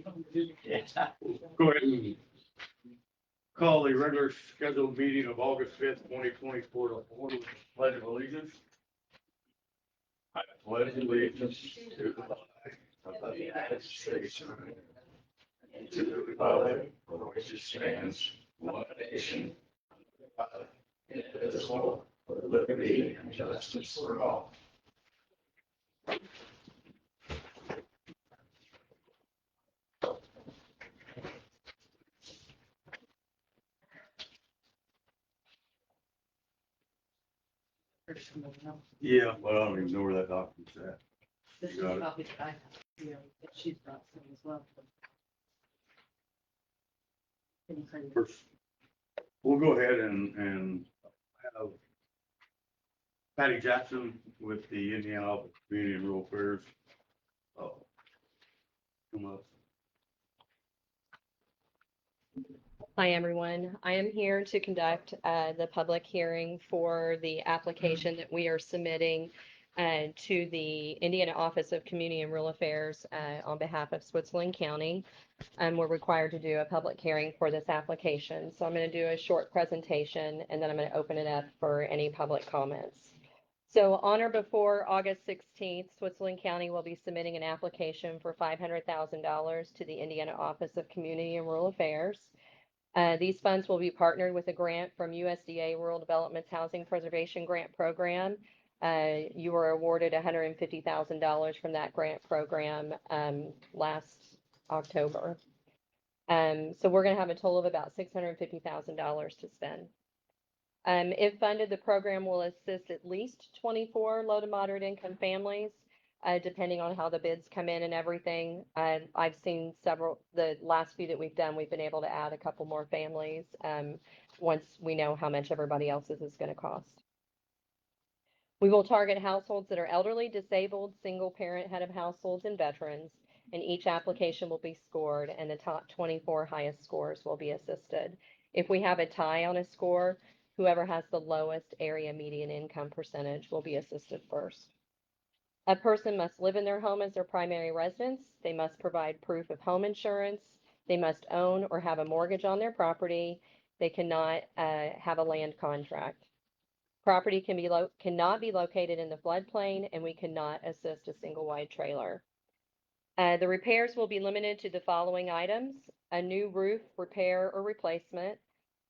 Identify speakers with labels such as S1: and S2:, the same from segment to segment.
S1: Go ahead and call the regular scheduled meeting of August 5th, 2024 to order with the Pledge of Allegiance. I pledge allegiance to the flag of the United States of America and to the republic for which it stands, one nation, indivisible, with liberty and justice for all. Yeah, well, I don't even know where that document's at.
S2: This is
S1: You got it.
S2: probably what I have here, but she's brought some as well.
S1: First, we'll go ahead and have Patty Jackson with the Indiana Office of Community and Rural Affairs. Come up.
S3: Hi, everyone. I am here to conduct the public hearing for the application that we are submitting to the Indiana Office of Community and Rural Affairs on behalf of Switzerland County. We're required to do a public hearing for this application. So I'm going to do a short presentation and then I'm going to open it up for any public comments. So on or before August 16th, Switzerland County will be submitting an application for $500,000 to the Indiana Office of Community and Rural Affairs. These funds will be partnered with a grant from USDA Rural Development's Housing Preservation Grant Program. You were awarded $150,000 from that grant program last October. So we're going to have a total of about $650,000 to spend. If funded, the program will assist at least 24 low to moderate income families, depending on how the bids come in and everything. I've seen several, the last few that we've done, we've been able to add a couple more families once we know how much everybody else's is going to cost. We will target households that are elderly, disabled, single parent head of households, and veterans, and each application will be scored, and the top 24 highest scores will be assisted. If we have a tie on a score, whoever has the lowest area median income percentage will be assisted first. A person must live in their home as their primary residence. They must provide proof of home insurance. They must own or have a mortgage on their property. They cannot have a land contract. Property cannot be located in the floodplain, and we cannot assist a single wide trailer. The repairs will be limited to the following items: a new roof repair or replacement,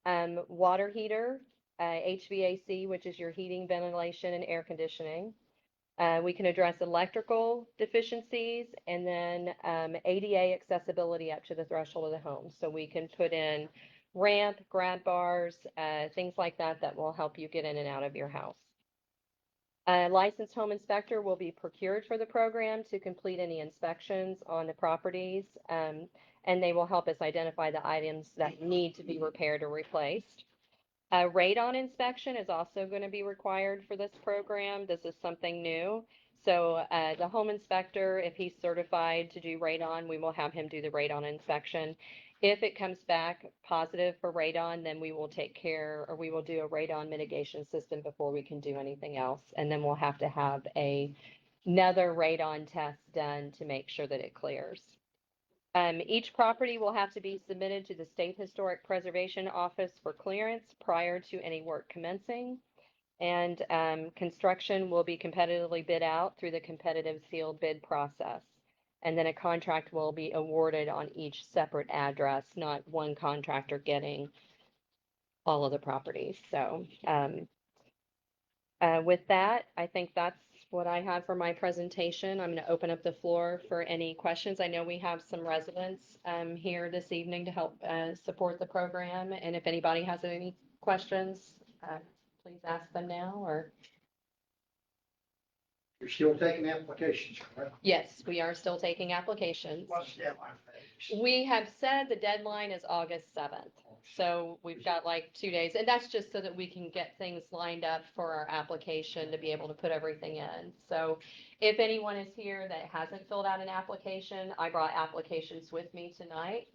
S3: water heater, HVAC, which is your heating, ventilation, and air conditioning. We can address electrical deficiencies, and then ADA accessibility up to the threshold of the home. So we can put in ramp, grab bars, things like that that will help you get in and out of your house. A licensed home inspector will be procured for the program to complete any inspections on the properties, and they will help us identify the items that need to be repaired or replaced. A radon inspection is also going to be required for this program. This is something new. So the home inspector, if he's certified to do radon, we will have him do the radon inspection. If it comes back positive for radon, then we will take care, or we will do a radon mitigation system before we can do anything else. And then we'll have to have another radon test done to make sure that it clears. Each property will have to be submitted to the State Historic Preservation Office for clearance prior to any work commencing. And construction will be competitively bid out through the competitive sealed bid process. And then a contract will be awarded on each separate address, not one contractor getting all of the properties. So with that, I think that's what I have for my presentation. I'm going to open up the floor for any questions. I know we have some residents here this evening to help support the program. And if anybody has any questions, please ask them now. Or
S4: You're still taking applications, correct?
S3: yes, we are still taking applications.
S4: What's the deadline for that?
S3: We have said the deadline is August 7th. So we've got like 2 days, and that's just so that we can get things lined up for our application to be able to put everything in. So if anyone is here that hasn't filled out an application, I brought applications with me tonight.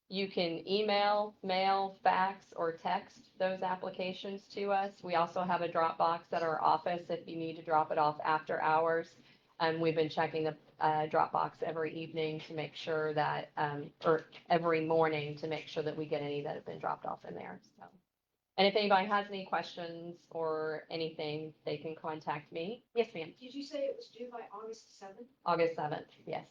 S3: You can email, mail, fax, or text those applications to us. We also have a drop box at our office if you need to drop it off after hours. We've been checking drop box every evening to make sure that, or every morning to make sure that we get any that have been dropped off in there, so. And if anybody has any questions or anything, they can contact me. Yes, ma'am.
S2: Did you say it was due by August 7th?
S3: August 7th, yes.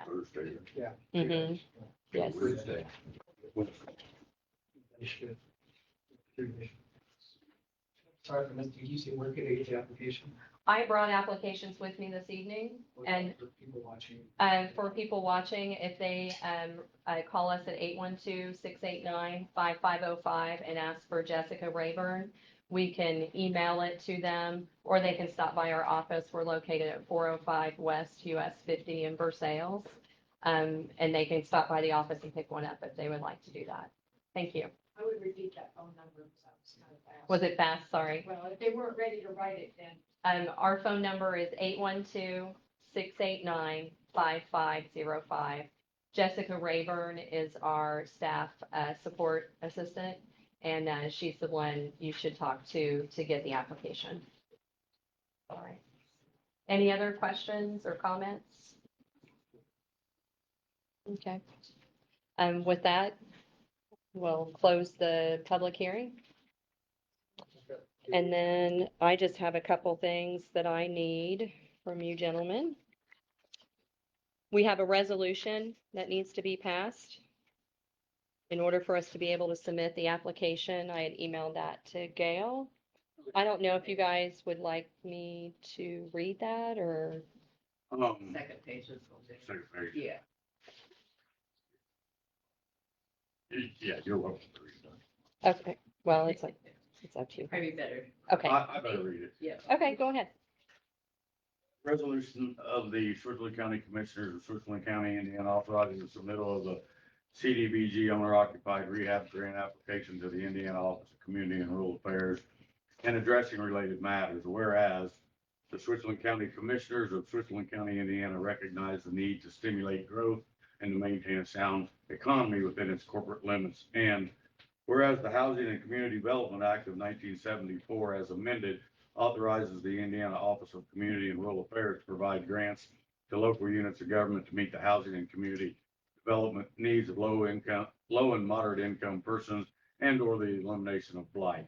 S1: Thursday.
S4: Yeah.
S3: Mm-hmm, yes.
S1: Wednesday.
S4: They should.
S5: Sorry for missing, did you say where could they get the application?
S3: I brought applications with me this evening, and
S5: For people watching.
S3: for people watching, if they call us at 812-689-5505 and ask for Jessica Rayburn, we can email it to them, or they can stop by our office. We're located at 405 West US 50 in Versailles. And they can stop by the office and pick one up if they would like to do that. Thank you.
S2: I would repeat that phone number because I was kind of fast.
S3: Was it fast? Sorry.
S2: Well, if they weren't ready to write it, then
S3: Our phone number is 812-689-5505. Jessica Rayburn is our staff support assistant, and she's the one you should talk to get the application. All right. Any other questions or comments? Okay. With that, we'll close the public hearing. And then I just have a couple things that I need from you gentlemen. We have a resolution that needs to be passed. In order for us to be able to submit the application, I had emailed that to Gail. I don't know if you guys would like me to read that or,
S6: Second page is.
S1: Second page.
S6: Yeah.
S1: Yeah, you're welcome to read that.
S3: okay, well, it's up to you.
S6: Probably better.
S3: Okay,
S1: I better read it.
S6: Yeah.
S3: okay, go ahead.
S1: Resolution of the Switzerland County Commissioners of Switzerland County, Indiana, authorizing the submittal of the CDBG owner-occupied rehab grant application to the Indiana Office of Community and Rural Affairs and addressing related matters. Whereas the Switzerland County Commissioners of Switzerland County, Indiana, recognize the need to stimulate growth and to maintain a sound economy within its corporate limits. And whereas the Housing and Community Development Act of 1974, as amended, authorizes the Indiana Office of Community and Rural Affairs to provide grants to local units of government to meet the housing and community development needs of low and moderate income persons and or the elimination of blight.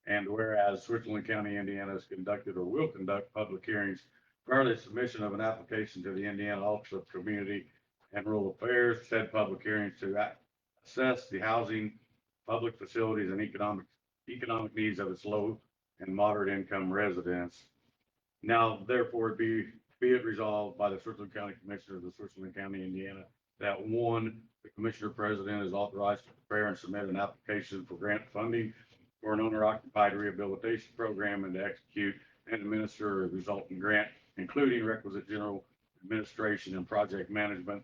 S1: And whereas Switzerland County, Indiana has conducted or will conduct public hearings prior to the submission of an application to the Indiana Office of Community and Rural Affairs, said public hearings to assess the housing, public facilities, and economic needs of its low and moderate income residents. Now, therefore, be it resolved by the Switzerland County Commissioners of Switzerland County, Indiana, that one, the Commissioner President is authorized to prepare and submit an application for grant funding for an owner-occupied rehabilitation program and to execute and administer a resulting grant, including requisite general administration and project management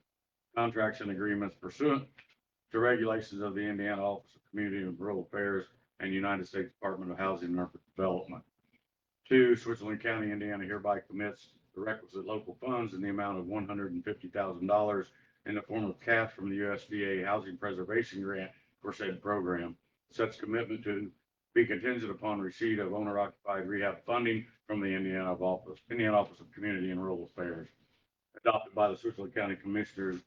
S1: contracts and agreements pursuant to regulations of the Indiana Office of Community and Rural Affairs and United States Department of Housing and Urban Development. Two, Switzerland County, Indiana hereby commits the requisite local funds in the amount of $150,000 in the form of cash from the USDA Housing Preservation Grant for said program. Such commitment to be contingent upon receipt of owner-occupied rehab funding from the Indiana Office of Community and Rural Affairs, adopted by the Switzerland County Commissioners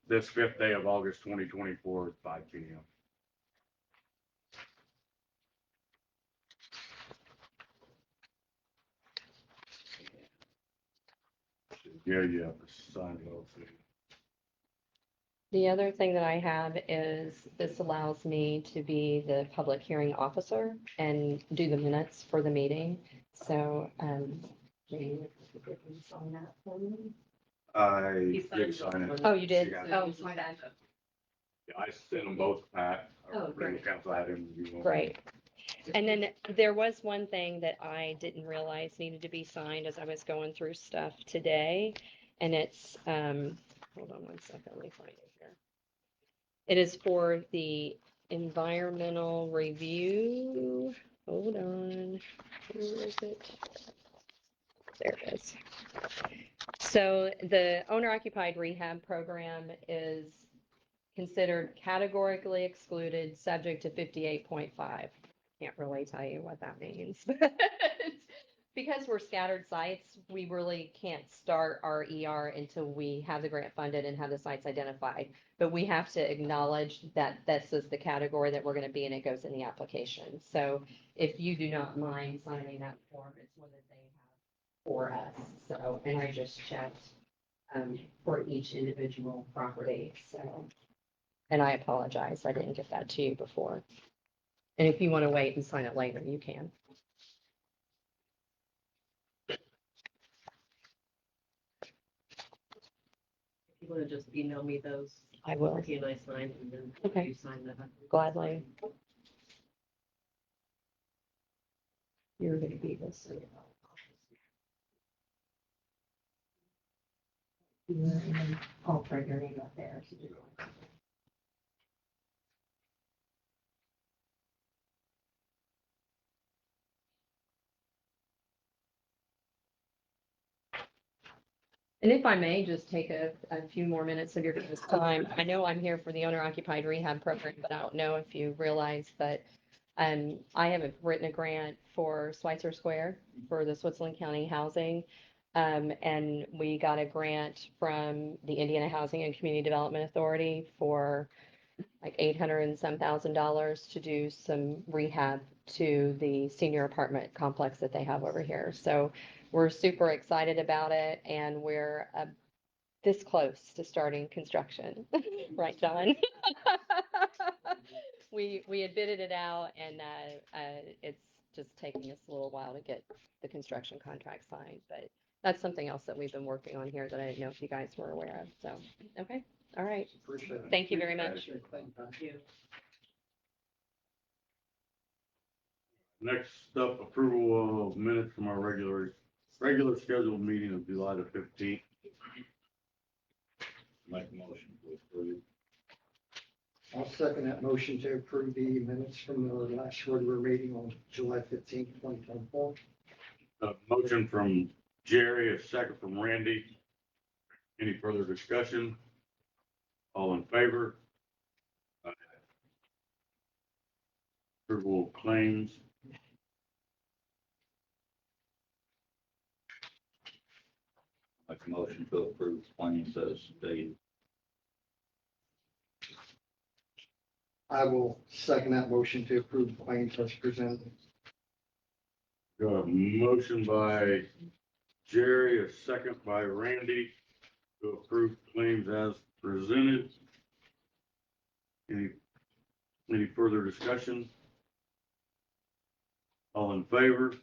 S1: this 5th day of August 2024 at 5 p.m. Yeah, signed it also.
S3: The other thing that I have is this allows me to be the public hearing officer and do the minutes for the meeting. So, Jane, if you could sign that for me.
S1: I did sign it.
S3: Oh, you did?
S1: Yeah.
S3: Oh,
S6: It's my bad.
S1: Yeah, I sent them both to Pat.
S3: Oh, great.
S1: Council had him review them.
S3: great. And then there was one thing that I didn't realize needed to be signed as I was going through stuff today. And it's, hold on one second, let me find it here. It is for the environmental review. Hold on, where is it? There it is. So the owner-occupied rehab program is considered categorically excluded, subject to 58.5. Can't really tell you what that means, because we're scattered sites, we really can't start our ER until we have the grant funded and have the sites identified. But we have to acknowledge that this is the category that we're gonna be in, it goes in the application. So if you do not mind signing that form, it's one that they have for us. So, and I just checked, for each individual property, so. And I apologize, I didn't get that to you before. And if you wanna wait and sign it later, you can.
S6: You want to just email me those?
S3: I will.
S6: Ricky and I sign, and then
S3: Okay.
S6: you sign that.
S3: Gladly. You're gonna be this. I'll try your name up there. And if I may, just take a few more minutes of your guys' time. I know I'm here for the owner occupied rehab program, but I don't know if you realize that I have written a grant for Schweitzer Square for the Switzerland County Housing. And we got a grant from the Indiana Housing and Community Development Authority for like 800 and some $1,000 to do some rehab to the senior apartment complex that they have over here. So we're super excited about it, and we're this close to starting construction, right, John? We had bidded it out, and it's just taking us a little while to get the construction contract signed, but that's something else that we've been working on here that I didn't know if you guys were aware of. So, okay, all right.
S4: Appreciate it.
S3: Thank you very much.
S6: Thank you.
S1: Next up, approval of minutes from our regular scheduled meeting of July the 15th. Make a motion to approve.
S4: I'll second that motion to approve the minutes from the last regular meeting on July 15th, 2024.
S1: A motion from Jerry, a second from Randy. Any further discussion? All in favor? Aye. Approval of claims.
S7: Make a motion to approve claims as stated.
S4: I will second that motion to approve the claims as presented.
S1: Got a motion by Jerry, a second by Randy to approve claims as presented. Any further discussion? All in favor?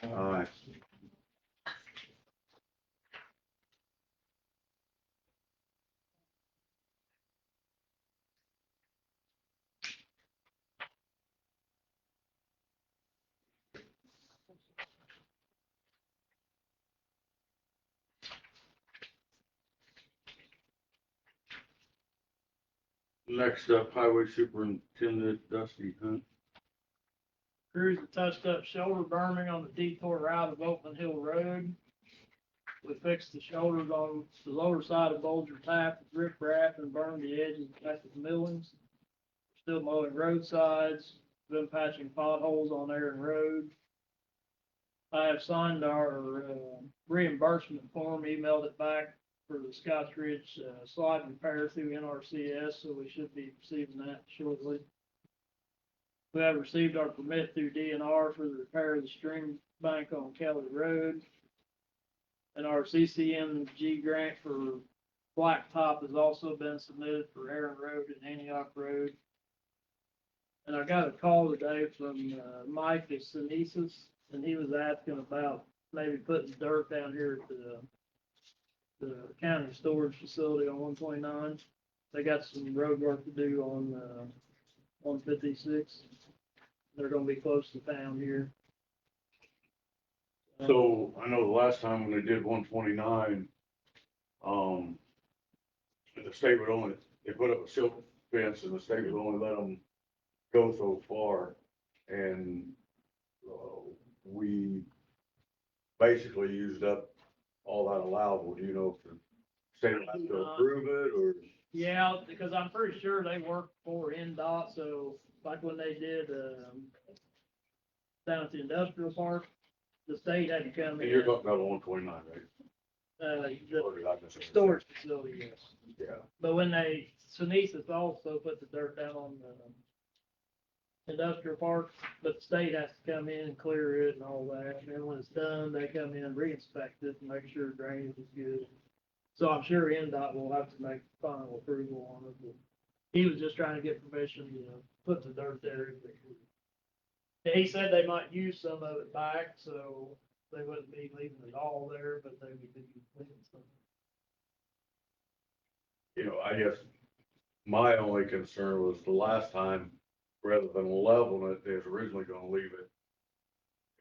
S1: Aye. Next up, Highway Superintendent Dusty Hunt.
S8: Crews that touched up shoulder berming on the detour route of Oakland Hill Road. We fixed the shoulders on the lower side of Bulger Tap with riprap and burned the edges back with millings. Still mowing roadsides, been patching potholes on Aaron Road. I have signed our reimbursement form, emailed it back for the Scotts Ridge slide repair through NRCS, so we should be receiving that shortly. We have received our permit through DNR for the repair of the stream bank on Kelly Road. And our CCMG grant for blacktop has also been submitted for Aaron Road and Antioch Road. And I got a call today from Mike at Synesis, and he was asking about maybe putting dirt down here at the county storage facility on 129. They got some road work to do on 156. They're gonna be close to town here.
S1: So I know the last time when they did 129, the state would only, they put up a silk fence and the state would only let them go so far. And we basically used up all that allowable. Do you know if the state will have to approve it or?
S8: Yeah, because I'm pretty sure they work for NDOT, so like when they did, down at the industrial park, the state had to come
S1: And
S8: in.
S1: you're talking about 129, right?
S8: The
S1: Or did I miss it?
S8: storage facility, yes.
S1: Yeah.
S8: But when Sunesis also put the dirt down on the industrial park, but the state has to come in and clear it and all that. And then when it's done, they come in and re-inspect it and make sure drainage is good. So I'm sure NDOT will have to make final approval on it. But he was just trying to get permission to put the dirt there. If they could. And he said they might use some of it back, so they wouldn't be leaving it all there, but they would be leaving some.
S1: You know, I guess my only concern was the last time, rather than leveling it, they was originally gonna leave it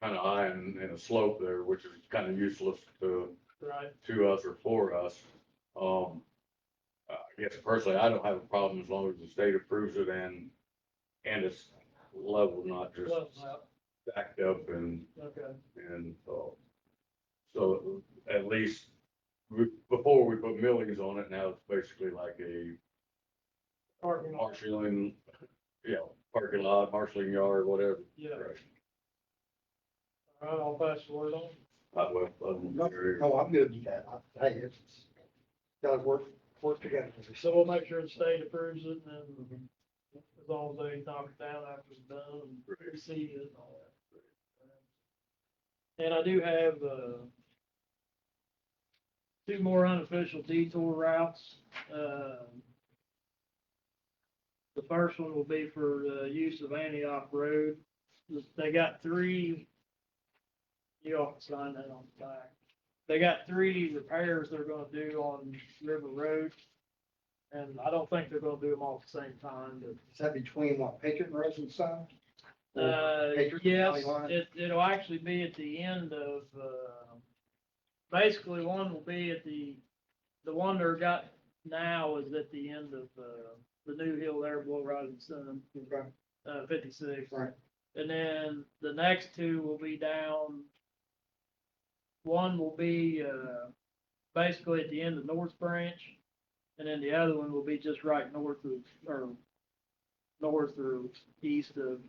S1: kind of high and a slope there, which is kind of useless
S8: Right.
S1: to us or for us. I guess personally, I don't have a problem as long as the state approves it and it's level, not just
S8: Well, well,
S1: stacked up and,
S8: okay.
S1: so at least before we put millions on it, now it's basically like a
S8: Parking lot.
S1: marshalling, parking lot, marshalling yard, whatever.
S8: Yeah. All right, I'll pass the word on.
S4: No, I'm good with that. Hey, it's gotta work together.
S8: So we'll make sure the state approves it and then as long as they knock it down after it's done and receive it and all that. And I do have, two more unofficial detour routes. The first one will be for the use of Antioch Road. They got three, you all can sign that on the back. They got three repairs they're gonna do on River Road. And I don't think they're gonna do them all at the same time, but
S4: Is that between what, Patriot Road and Sun? Patriot
S8: yes,
S4: County line?
S8: it'll actually be at the end of, basically one will be at the one they're got now is at the end of, the new hill there below Rising Sun,
S4: Okay.
S8: 56.
S4: Right.
S8: And then the next two will be down, one will be, basically at the end of North Branch. And then the other one will be just right north of, or north or east of,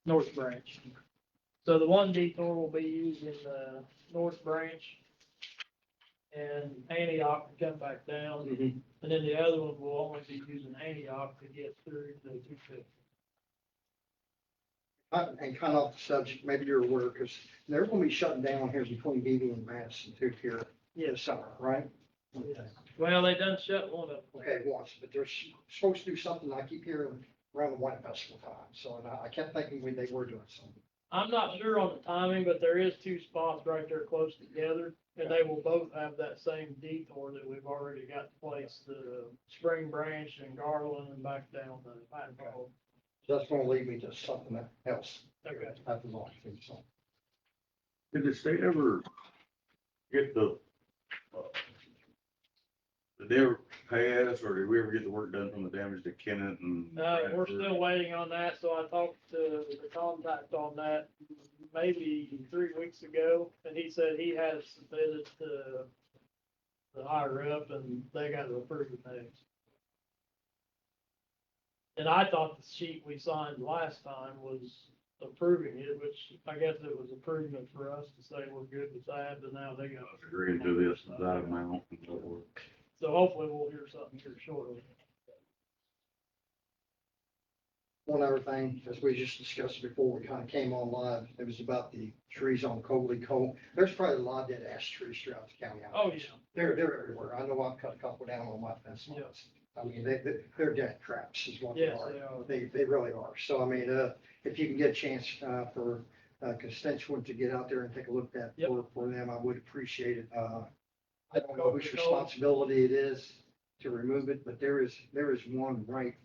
S8: North Branch. So the one detour will be using, North Branch and Antioch to come back down.
S4: Mhm.
S8: And then the other one will only be using Antioch to get through the 250.
S4: And kind of off the subject, maybe you're aware, because they're gonna be shutting down here between BB and Madison too here this summer, right?
S8: Yeah. Well, they done shut one up.
S4: Okay, once, but they're supposed to do something, I keep hearing around the wine festival time, so and I kept thinking they were doing something.
S8: I'm not sure on the timing, but there is two spots right there close together, and they will both have that same detour that we've already got placed, the Spring Branch and Garland and back down the Pine Grove.
S4: So that's gonna lead me to something else.
S8: Okay.
S4: After long, so.
S1: Did the state ever get did they ever pay us, or did we ever get the work done from the damage to Kennett and?
S8: We're still waiting on that, so I talked to the contact on that maybe 3 weeks ago, and he said he had submitted to the higher up, and they got to approve it next. And I thought the sheet we signed last time was approving it, which I guess it was approving for us to say we're good with that, but now they got.
S1: Agreeing to this, that amount and so forth.
S8: So hopefully we'll hear something here shortly.
S4: One other thing, as we just discussed before, we kind of came on live, it was about the trees on Coley Cole. There's probably a lot of dead ash trees throughout the county.
S8: Oh, yeah.
S4: They're everywhere. I know I've cut a couple down on my fence lines. I mean, they're dead traps is what they
S8: Yes,
S4: are.
S8: they are.
S4: They really are. So, I mean, if you can get a chance, for a constituent to get out there and take a look at
S8: Yep.
S4: for them, I would appreciate it. I don't know whose responsibility it is to remove it, but there is one right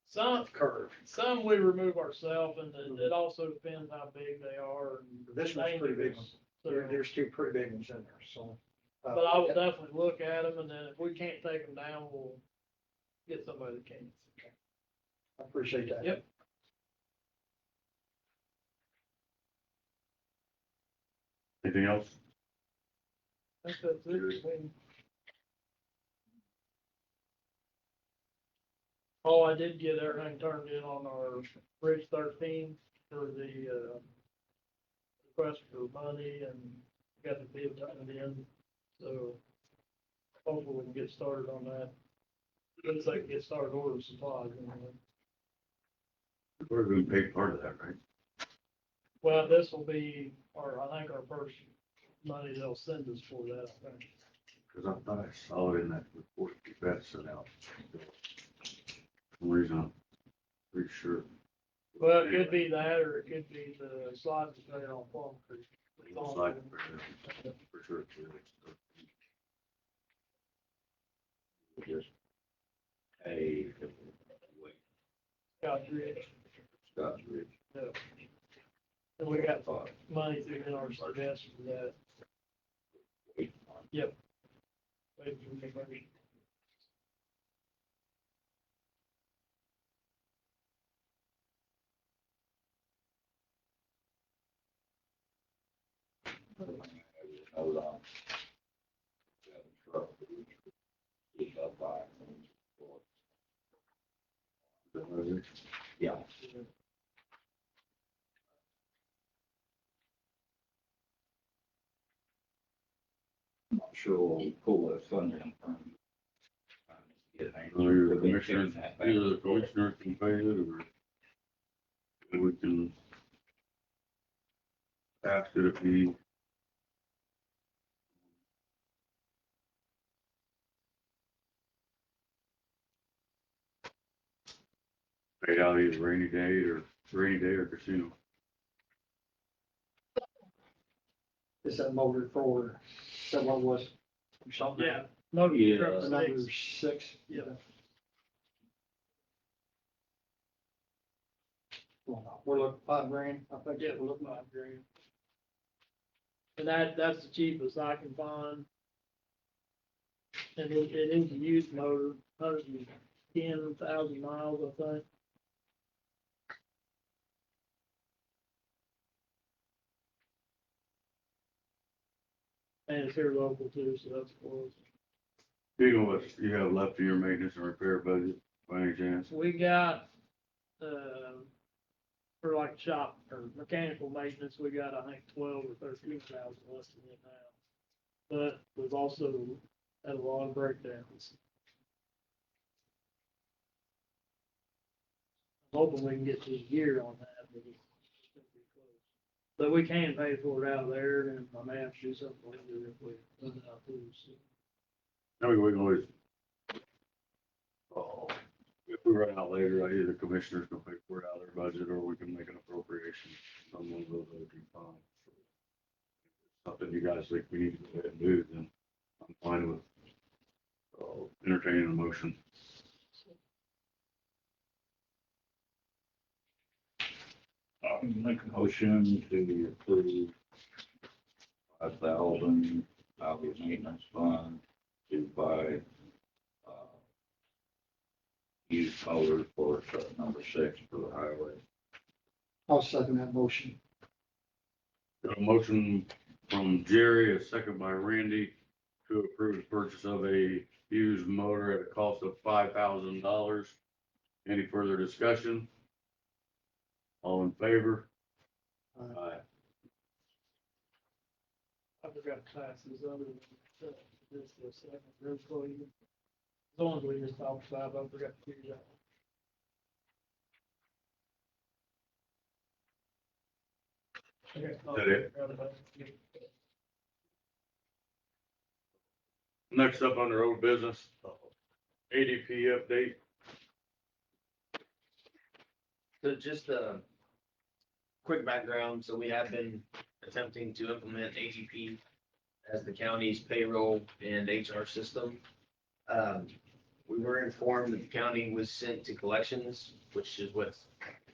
S8: Some,
S4: curve.
S8: some we remove ourselves, and it also depends how big they are. And
S4: This one's pretty big one.
S8: So,
S4: There's two pretty big ones in there, so.
S8: but I will definitely look at them, and then if we can't take them down, we'll get somebody that can.
S4: I appreciate that.
S8: Yep.
S1: Anything else?
S8: I think that's it. I mean, oh, I did get everything turned in on our Bridge 13 for the, request for money and got the bid turned in, so hopefully we can get started on that. Looks like get started ordering supplies. Anyway.
S1: We're gonna pay part of that, right?
S8: Well, this will be I think our first money they'll send us for that, I think.
S1: Cause I thought I saw it in that report that sent out. For some reason, I'm pretty sure.
S8: Well, it could be that, or it could be the slide that's right on Plum Creek.
S1: Looks like it, for sure. It's really stuff.
S7: Just a, wait,
S8: Scotch Ridge.
S7: Scotch Ridge.
S8: Yeah. And we got money through NRCS for that.
S7: Wait,
S8: Yep. Wait for the money.
S7: hold on. Keep up by. Yeah. I'm not sure we'll pull that funding from. Get an answer.
S1: Either the
S7: We've been
S1: commissioner,
S7: checking that back
S1: either the
S7: and forth.
S1: commissioner can pay it, or we can ask it if he. Paid out either rainy day or casino.
S4: Is that motor for, that what was? Something?
S8: Yeah. Motor
S7: Yeah.
S8: truck
S4: The number
S8: six.
S4: 6?
S8: Yeah.
S4: Well, we're looking $5,000, I think.
S8: Yeah, we're looking at $5,000. And that's the cheapest I can find. And it is a used motor, 110,000 miles, I think. And it's here local too, so that's close.
S1: You know what you have left in your maintenance and repair budget by any chance?
S8: We got, for like shop or mechanical maintenance, we got, I think, 12 or 13,000 less than it now. But we've also had a lot of breakdowns. I'm hoping we can get to a year on that, but it's gonna be close. But we can pay for it out of there, and I may have to do something later if we run it out too, so.
S1: I mean, we can always. If we run out later, either the commissioners can pay for it out of their budget, or we can make an appropriation. Some of those would be fine. Something you guys think we need to go ahead and do, then I'm fine with entertaining a motion.
S7: Make a motion to approve 5,000 out of the maintenance fund to buy used motors for truck number 6 for the highway.
S4: I'll second that motion.
S1: Got a motion from Jerry, a second by Randy, to approve the purchase of a used motor at a cost of $5,000. Any further discussion? All in favor? Aye.
S8: I forgot to pass this other, this for a second, real quick. As long as we just talked about, I forgot to figure that.
S1: Is that it? Next up under old business, ADP update.
S9: So just a quick background, so we have been attempting to implement AGP as the county's payroll and HR system. We were informed that the county was sent to collections, which is what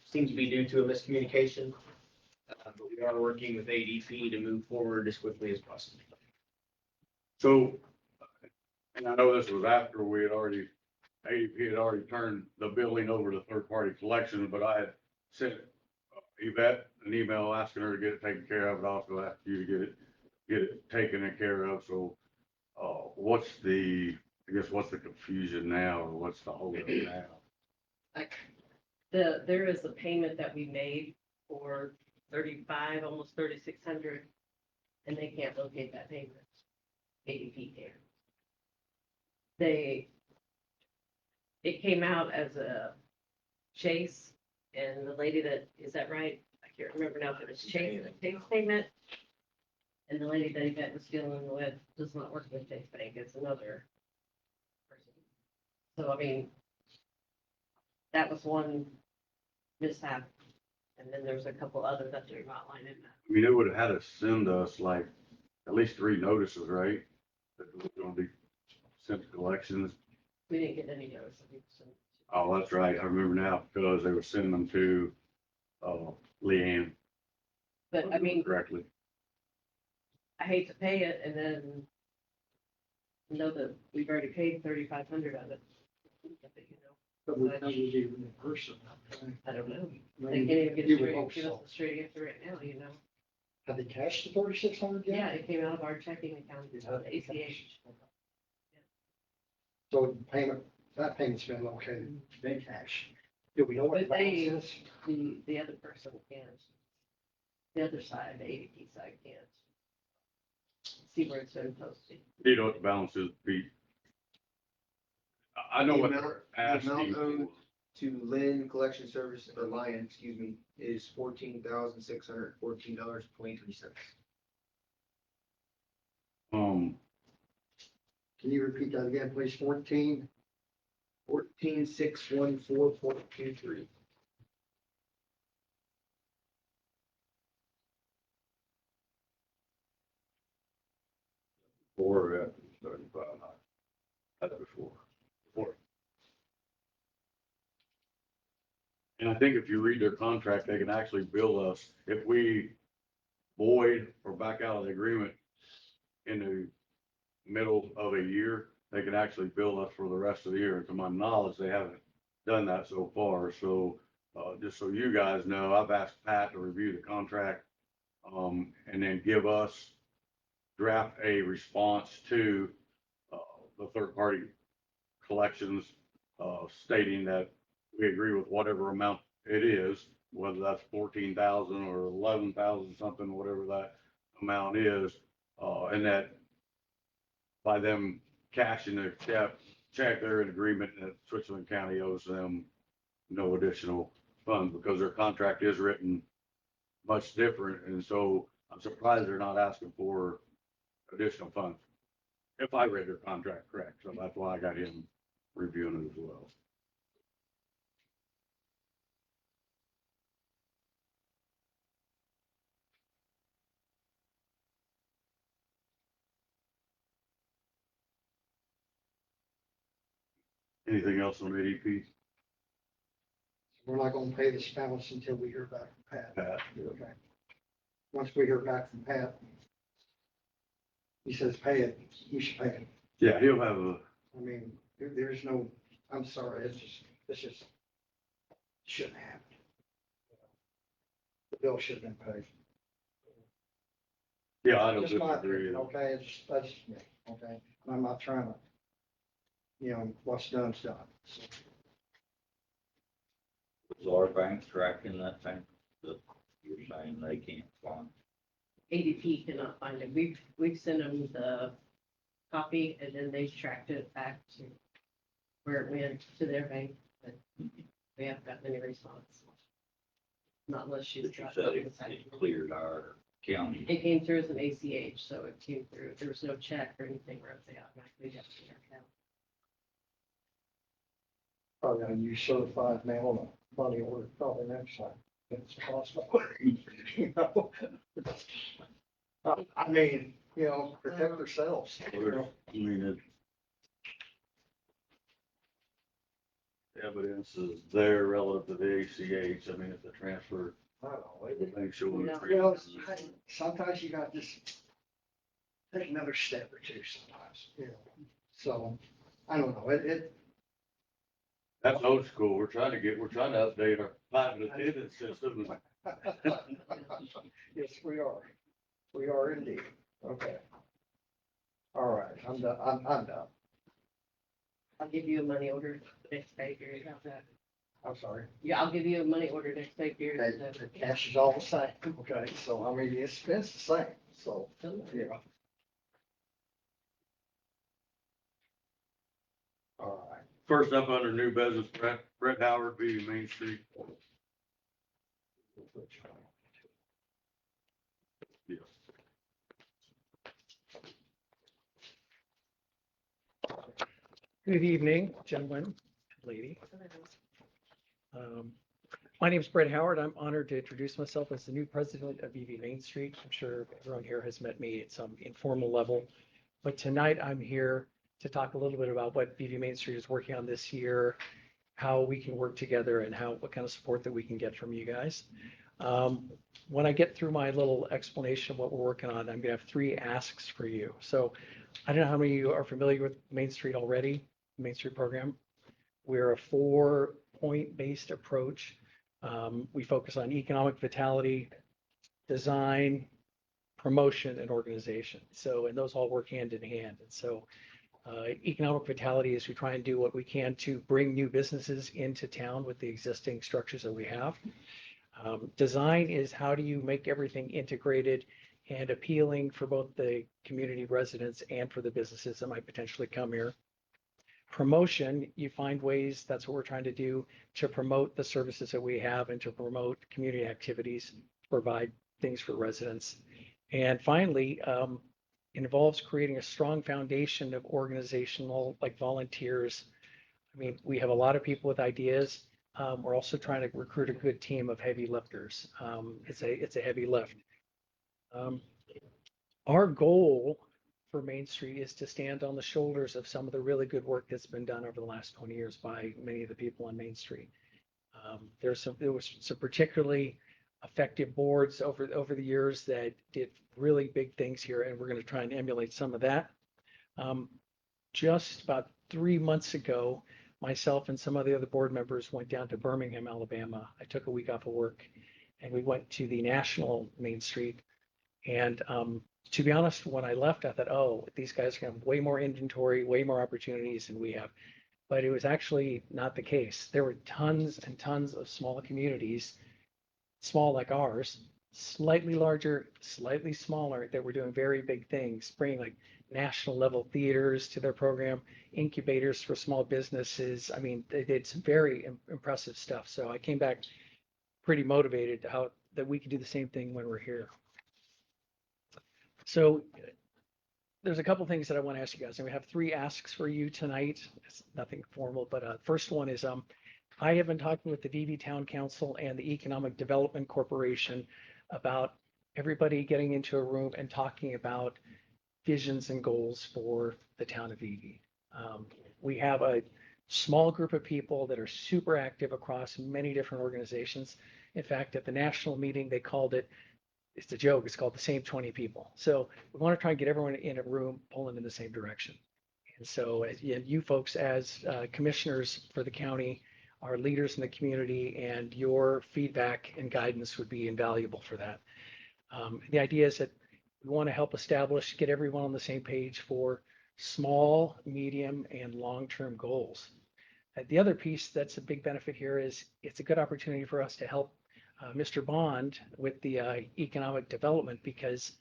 S9: seems to be due to a miscommunication. But we are working with ADP to move forward as quickly as possible.
S1: So, and I know this was after we had already, ADP had already turned the billing over to third-party collection, but I had sent Yvette an email asking her to get it taken care of, and also asked you to get it taken care of. So, what's the confusion now, or what's the holdup now?
S6: There is a payment that we made for 35, almost 3,600, and they can't locate that payment. ADP can. It came out as a Chase, and the lady is that right? I can't remember now if it was Chase payment. And the lady that Yvette was dealing with does not work with Chase Bank, it's another person. So, I mean, that was one mishap. And then there's a couple others that are not lining up.
S1: I mean, it would have had to send us like at least 3 notices, right? That it was gonna be sent to collections.
S6: We didn't get any notice.
S1: Oh, that's right. I remember now because they were sending them to, Leanne.
S6: But I mean,
S1: Correctly.
S6: I hate to pay it and then know that we've already paid 3,500 of it. You know,
S4: But we know we gave them in person.
S6: I don't know.
S4: I
S6: They
S4: mean,
S6: can't even get
S4: you
S6: a
S4: would
S6: straight,
S4: hope
S6: give us
S4: so.
S6: a straight answer right now, you know?
S4: Have they cashed the 3,600 yet?
S6: Yeah, it came out of our checking account, it's the ACH.
S4: So that payment's been located, been cashed. Do we know what the
S6: But they-
S4: balance is?
S6: The other person can't. The other side, the ADP side can't. See where it's been posted.
S1: You know what the balance is, Pete? I know
S9: The
S1: what
S9: amount-
S1: they're
S9: The
S1: asking
S9: amount
S1: for.
S9: owed to Lynn Collection Service, or Lion, excuse me, is $14,614.23.
S4: Can you repeat that again, please? 14?
S9: 14,614.23.
S1: Or after 35. That's before. Before. And I think if you read their contract, they can actually bill us if we void or back out of the agreement in the middle of a year, they can actually bill us for the rest of the year. And to my knowledge, they haven't done that so far. So, just so you guys know, I've asked Pat to review the contract, and then give us draft a response to, the third party collections, stating that we agree with whatever amount it is, whether that's 14,000 or 11,000 something, whatever that amount is, and that by them cashing their check, they're in agreement that Switzerland County owes them no additional funds because their contract is written much different. And so I'm surprised they're not asking for additional funds. If I read their contract correct, so that's why I got him reviewing it as well. Anything else on ADP?
S4: We're not gonna pay this balance until we hear back from Pat.
S1: Pat?
S4: Okay. Once we hear back from Pat, he says pay it, we should pay it.
S1: Yeah, he'll have a,
S4: I mean, there's no, I'm sorry, it's just shouldn't happen. The bill should have been paid.
S1: yeah, I don't
S4: Just my
S1: disagree.
S4: opinion, okay, that's just me, okay? I'm not trying to, what's done's done. So,
S7: Is our bank tracking that thing that you're saying they can't find?
S6: ADP cannot find it. We've sent them the copy and then they tracked it back to where it went to their bank, but we haven't gotten any response. Not unless she's.
S7: But you said it cleared our county.
S6: It came through as an ACH, so it came through. There was no check or anything where they automatically got to their account.
S4: Probably gonna use certified mail and money order probably next time. It's possible. You know? I mean, protect ourselves.
S1: I mean, evidence is there relative to the ACH. I mean, if the transfer,
S4: I don't know.
S1: make sure.
S6: Yeah.
S4: Sometimes you got to just take another step or two sometimes, So, I don't know,
S1: That's old school. We're trying to update our private attendance system.
S4: Yes, we are. We are indeed. Okay. All right, I'm done. I'm done.
S6: I'll give you a money order next pay period. How's that?
S4: I'm sorry.
S6: Yeah, I'll give you a money order next day for your.
S4: The cash is all the same, okay, so I mean, it's the same, so, yeah. All right.
S1: First up under new business, Brett Howard, B Main Street. Yeah.
S5: Good evening, gentlemen, lady. My name is Brett Howard. I'm honored to introduce myself as the new president of EV Main Street. I'm sure everyone here has met me at some informal level, but tonight I'm here to talk a little bit about what EV Main Street is working on this year, how we can work together, and what kind of support that we can get from you guys. When I get through my little explanation of what we're working on, I'm gonna have 3 asks for you. So I don't know how many of you are familiar with Main Street already, Main Street program. We're a 4-point based approach. We focus on economic vitality, design, promotion, and organization. So, and those all work hand in hand. And so economic vitality is we try and do what we can to bring new businesses into town with the existing structures that we have. Design is how do you make everything integrated and appealing for both the community residents and for the businesses that might potentially come here. Promotion, you find ways, that's what we're trying to do, to promote the services that we have and to promote community activities, provide things for residents. And finally, it involves creating a strong foundation of organizational, like volunteers. I mean, we have a lot of people with ideas. We're also trying to recruit a good team of heavy lifters. It's a heavy lift. Our goal for Main Street is to stand on the shoulders of some of the really good work that's been done over the last 20 years by many of the people on Main Street. There was some particularly effective boards over the years that did really big things here, and we're going to try and emulate some of that. Just about 3 months ago, myself and some of the other board members went down to Birmingham, Alabama. I took a week off of work, and we went to the National Main Street. And to be honest, when I left, I thought, oh, these guys have way more inventory, way more opportunities than we have. But it was actually not the case. There were tons and tons of small communities, small like ours, slightly larger, slightly smaller, that were doing very big things, bringing like national level theaters to their program, incubators for small businesses. I mean, they did some very impressive stuff. So I came back pretty motivated how that we could do the same thing when we're here. So there's a couple things that I want to ask you guys, and we have 3 asks for you tonight. It's nothing formal, but first one is I have been talking with the VV Town Council and the Economic Development Corporation about everybody getting into a room and talking about visions and goals for the town of VV. We have a small group of people that are super active across many different organizations. In fact, at the national meeting, they called it, it's a joke, it's called the same 20 people. So we want to try and get everyone in a room pulling in the same direction. And so you folks as commissioners for the county are leaders in the community, and your feedback and guidance would be invaluable for that. The idea is that we want to help establish, get everyone on the same page for small, medium, and long-term goals. The other piece that's a big benefit here is it's a good opportunity for us to help Mr. Bond with the economic development, because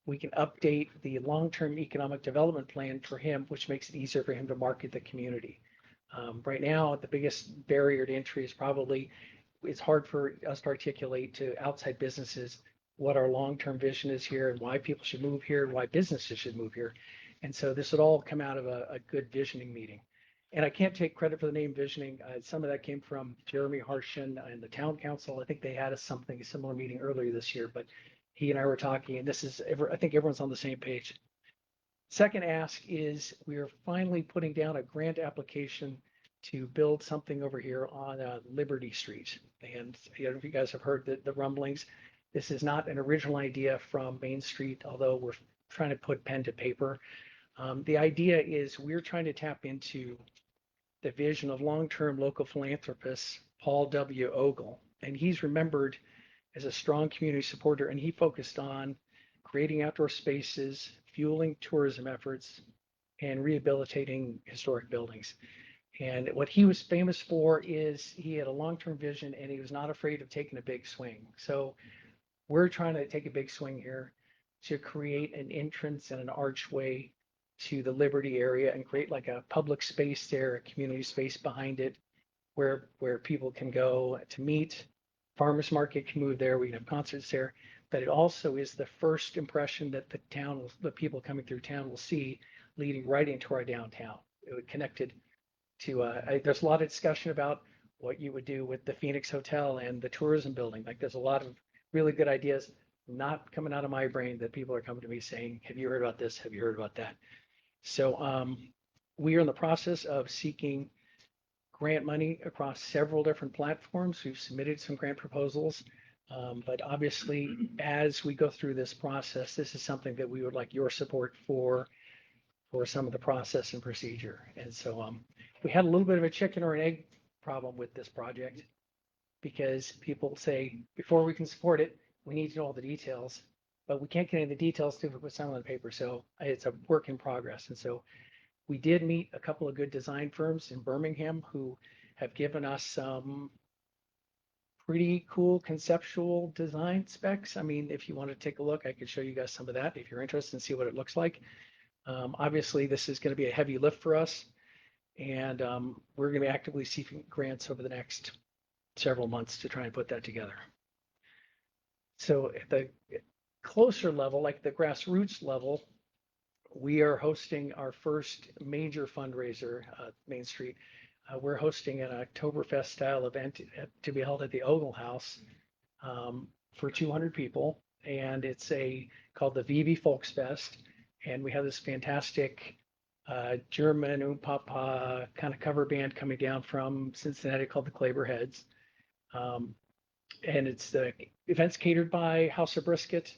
S5: we can update the long-term economic development plan for him, which makes it easier for him to market the community. Right now, the biggest barrier to entry is probably it's hard for us to articulate to outside businesses what our long-term vision is here and why people should move here and why businesses should move here. And so this would all come out of a good visioning meeting. And I can't take credit for the name visioning. Some of that came from Jeremy Harshen and the town council. I think they had a similar meeting earlier this year, but he and I were talking, and I think everyone's on the same page. Second ask is we are finally putting down a grant application to build something over here on Liberty Street. And I don't know if you guys have heard the rumblings. This is not an original idea from Main Street, although we're trying to put pen to paper. The idea is we're trying to tap into the vision of long-term local philanthropist Paul W. Ogle. And he's remembered as a strong community supporter, and he focused on creating outdoor spaces, fueling tourism efforts, and rehabilitating historic buildings. And what he was famous for is he had a long-term vision and he was not afraid of taking a big swing. So we're trying to take a big swing here to create an entrance and an archway to the Liberty area and create like a public space there, a community space behind it where people can go to meet. Farmers market can move there. We can have concerts there. But it also is the first impression that the people coming through town will see leading right into our downtown. It would connected to, there's a lot of discussion about what you would do with the Phoenix Hotel and the tourism building. Like there's a lot of really good ideas not coming out of my brain that people are coming to me saying, have you heard about this? Have you heard about that? So we are in the process of seeking grant money across several different platforms. We've submitted some grant proposals. But obviously, as we go through this process, this is something that we would like your support for some of the process and procedure. And so we had a little bit of a chicken or an egg problem with this project because people say, before we can support it, we need to know all the details, but we can't get any of the details to put some on the paper. So it's a work in progress. And so we did meet a couple of good design firms in Birmingham who have given us some pretty cool conceptual design specs. I mean, if you want to take a look, I could show you guys some of that if you're interested and see what it looks like. Obviously, this is going to be a heavy lift for us, and we're going to be actively seeking grants over the next several months to try and put that together. So at the closer level, like the grassroots level, we are hosting our first major fundraiser, Main Street. We're hosting an Oktoberfest style event to be held at the Ogle House for 200 people. And it's called the VB Volksfest. And we have this fantastic German Papa kind of cover band coming down from Cincinnati called the Claberheads. And it's the events catered by House of Brisket,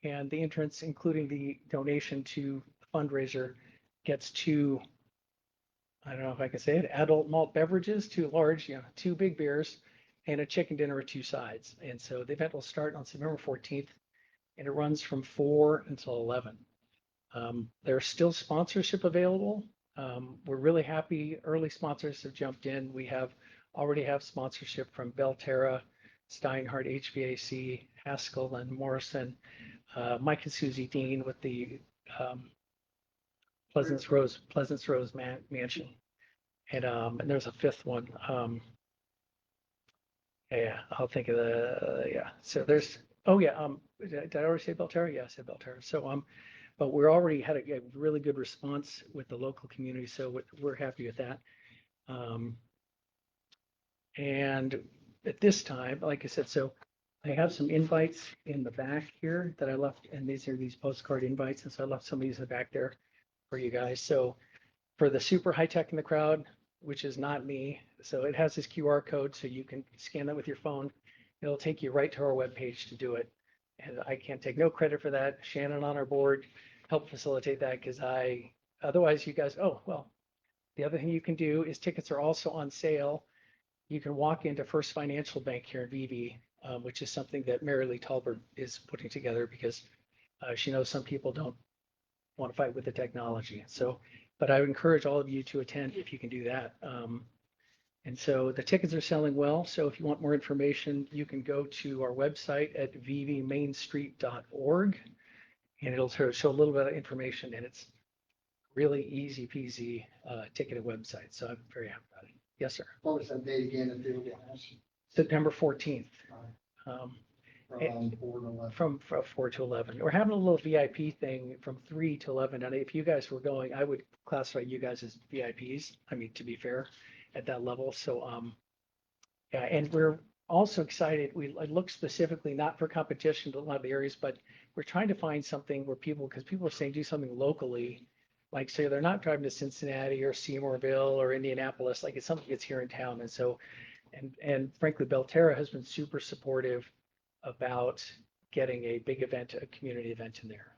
S5: and the entrance, including the donation to the fundraiser, gets two, I don't know if I can say it, adult malt beverages, two large, 2 big beers, and a chicken dinner with 2 sides. And so the event will start on September 14th, and it runs from 4 until 11. There's still sponsorship available. We're really happy. Early sponsors have jumped in. We already have sponsorship from Belterra, Steinhardt, HVAC, Haskell and Morrison, Mike and Susie Dean with the Pleasance Rose Mansion, and there's a fifth one. Yeah, I'll think of So there's. Oh yeah. Did I already say Belterra? Yeah, I said Belterra. So but we're already had a really good response with the local community, so we're happy with that. And at this time, like I said, so I have some invites in the back here that I left, and these are these postcard invites, and so I left some of these in the back there for you guys. So for the super high tech in the crowd, which is not me, so it has this QR code, so you can scan that with your phone. It'll take you right to our webpage to do it. And I can't take no credit for that. Shannon on our board helped facilitate that because otherwise you guys, oh, well, the other thing you can do is tickets are also on sale. You can walk into First Financial Bank here in VB, which is something that Mary Lee Talbert is putting together because she knows some people don't want to fight with the technology. So, but I would encourage all of you to attend if you can do that. And so the tickets are selling well. So if you want more information, you can go to our website at vvmainstreet.org, and it'll show a little bit of information, and it's really easy peasy ticketed website. So I'm very happy about it. Yes, sir.
S4: What was that date again if you will ask?
S5: September 14th.
S4: From 4 to 11.
S5: From 4 to 11. We're having a little VIP thing from 3 to 11. And if you guys were going, I would classify you guys as VIPs. I mean, to be fair, at that level. So, yeah, and we're also excited. I look specifically not for competition to a lot of the areas, but we're trying to find something where because people are saying do something locally, like say they're not driving to Cincinnati or Seymourville or Indianapolis, like it's something that's here in town. And so, and frankly, Belterra has been super supportive about getting a big event, a community event in there.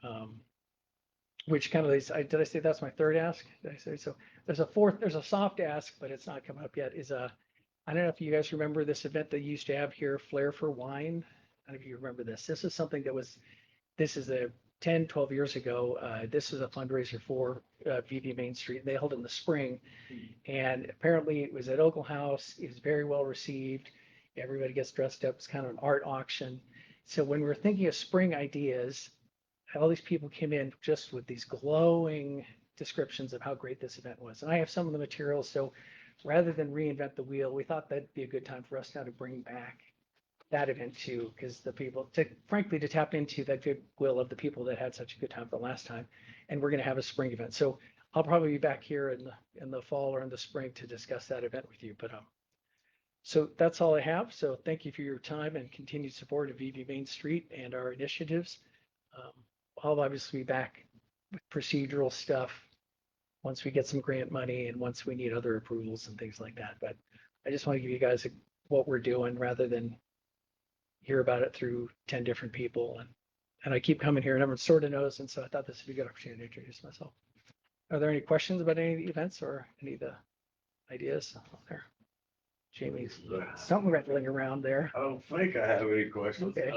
S5: Which kind of did I say that's my third ask? Did I say so? There's a fourth, there's a soft ask, but it's not coming up yet. I don't know if you guys remember this event they used to have here, Flair for Wine. I don't know if you remember this. This is something that this is a 10, 12 years ago, this is a fundraiser for VV Main Street. They held it in the spring. And apparently it was at Ogle House. It was very well received. Everybody gets dressed up. It's kind of an art auction. So when we were thinking of spring ideas, all these people came in just with these glowing descriptions of how great this event was. And I have some of the materials. So rather than reinvent the wheel, we thought that'd be a good time for us now to bring back that event too, because the people, frankly, to tap into that goodwill of the people that had such a good time the last time. And we're going to have a spring event. So I'll probably be back here in the fall or in the spring to discuss that event with you. But so that's all I have. So thank you for your time and continued support of VV Main Street and our initiatives. I'll obviously be back with procedural stuff once we get some grant money and once we need other approvals and things like that. But I just want to give you guys what we're doing rather than hear about it through 10 different people. And I keep coming here and everyone sort of knows. And so I thought this would be a good opportunity to introduce myself. Are there any questions about any of the events or any of the ideas out there? Jamie's something rattling around there.
S1: I don't think I have any questions.
S5: Okay.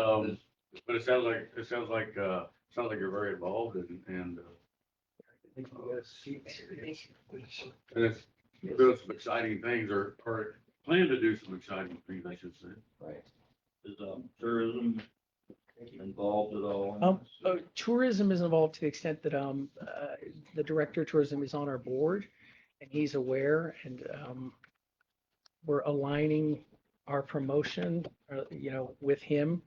S1: But it sounds like you're very involved and it's doing some exciting things or plan to do some exciting things, I should say.
S5: Right.
S7: Is tourism involved at all? in this?
S5: Tourism is involved to the extent that the director of tourism is on our board and he's aware and we're aligning our promotion, with him.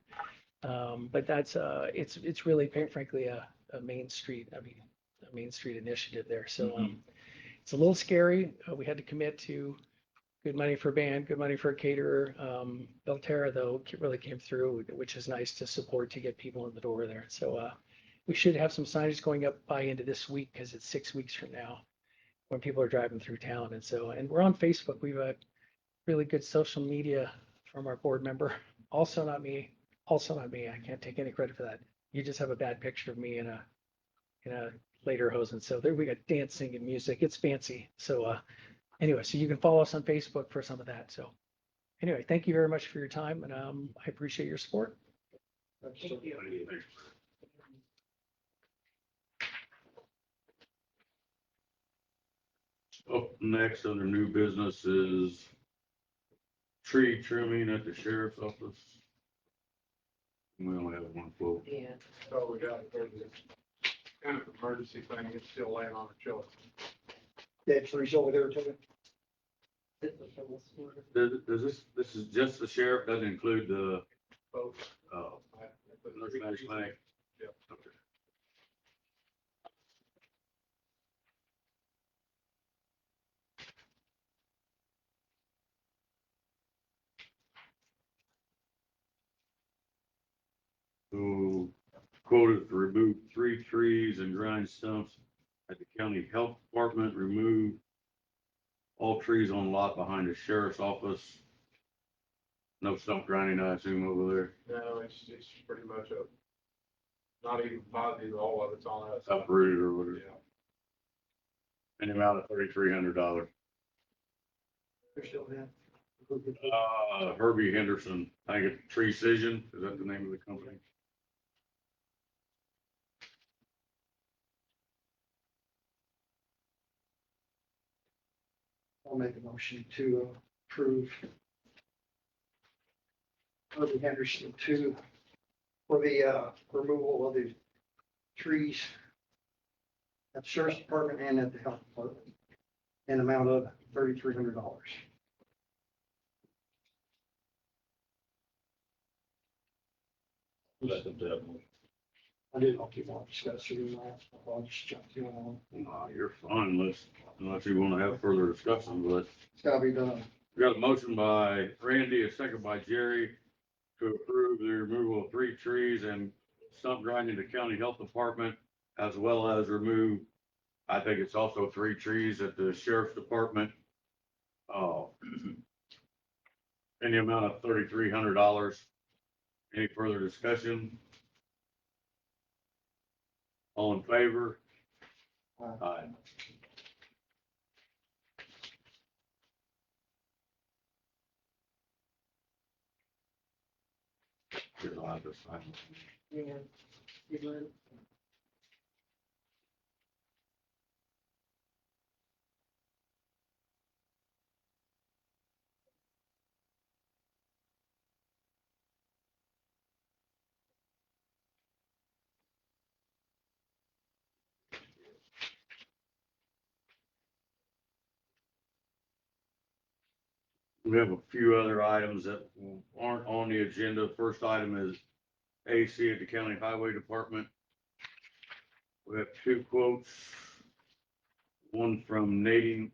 S5: But that's it's really frankly a Main Street. I mean, a Main Street initiative there. So it's a little scary. We had to commit to good money for a band, good money for a caterer. Belterra though really came through, which is nice to support to get people in the door there. So we should have some signage going up by into this week because it's 6 weeks from now when people are driving through town. And we're on Facebook. We've got really good social media from our board member. Also not me. I can't take any credit for that. You just have a bad picture of me in a lederhosen. So there we got dancing and music. It's fancy. So anyway, so you can follow us on Facebook for some of that. So anyway, thank you very much for your time and I appreciate your support.
S6: Thank you.
S1: Up next under new business is tree trimming at the sheriff's office. We only have one quote.
S6: Yeah.
S10: So we got this kind of emergency thing, it's still laying on the shelf.
S4: Dead trees over there too.
S6: This was from this morning.
S1: Does this is just the sheriff, doesn't include the,
S10: Both.
S1: nurse managed clinic?
S10: Yep.
S1: Okay. So quoted to remove 3 trees and grind stumps at the county health department, remove all trees on lot behind the sheriff's office. No stump grinding, I assume, over there.
S10: No, it's pretty much not even positive, all of it's on us.
S1: Uprooted or whatever.
S10: Yeah.
S1: An amount of $3,300.
S4: They're still there.
S1: Herbie Henderson, I think it's Precision, is that the name of the company?
S4: I'll make a motion to approve Herbie Henderson for the removal of the trees at the sheriff's department and at the health department in amount of $3,300. I didn't know if you want to discuss it or not. I'll just jump in on it.
S1: Nah, you're fine, unless you want to have further discussion, but
S4: It's gotta be done.
S1: we got a motion by Randy, a second by Jerry to approve the removal of 3 trees and stump grinding to county health department, as well as remove, I think it's also 3 trees at the sheriff's department. In the amount of $3,300. Any further discussion? All in favor? Aye. Good, I'll have to sign.
S6: Yeah. You would.
S1: We have a few other items that aren't on the agenda. First item is AC at the County Highway Department. We have two quotes. One from Nadine.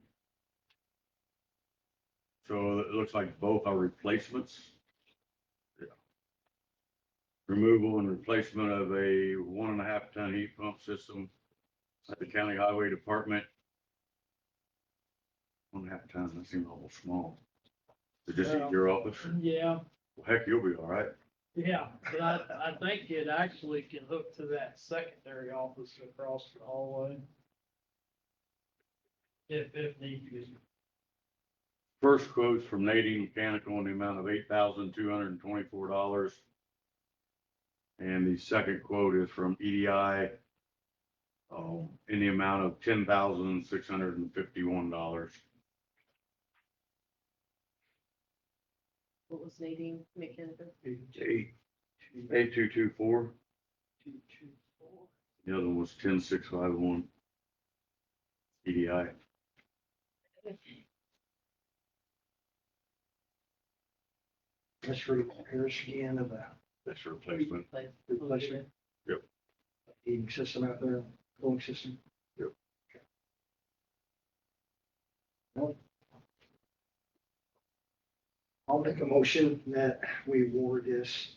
S1: So it looks like both are replacements. Yeah. Removal and replacement of a 1.5 ton heat pump system at the County Highway Department. 1.5 tons, that seems a little small. Is it just at your office?
S8: Yeah,
S1: Well, heck, you'll be all right.
S8: yeah, but I think it actually can hook to that secondary office across the hallway. If need be.
S1: First quote's from Nadine Mechanical in the amount of $8,224. And the second quote is from EDI in the amount of $10,651.
S6: What was Nadine Mechanical?
S1: 8224. The other one was 10651. EDI.
S4: That's repairs again of the
S1: That's a replacement.
S4: replacement.
S1: Yep.
S4: Heating system out there, cooling system.
S1: Yep.
S4: Well, I'll make a motion that we award this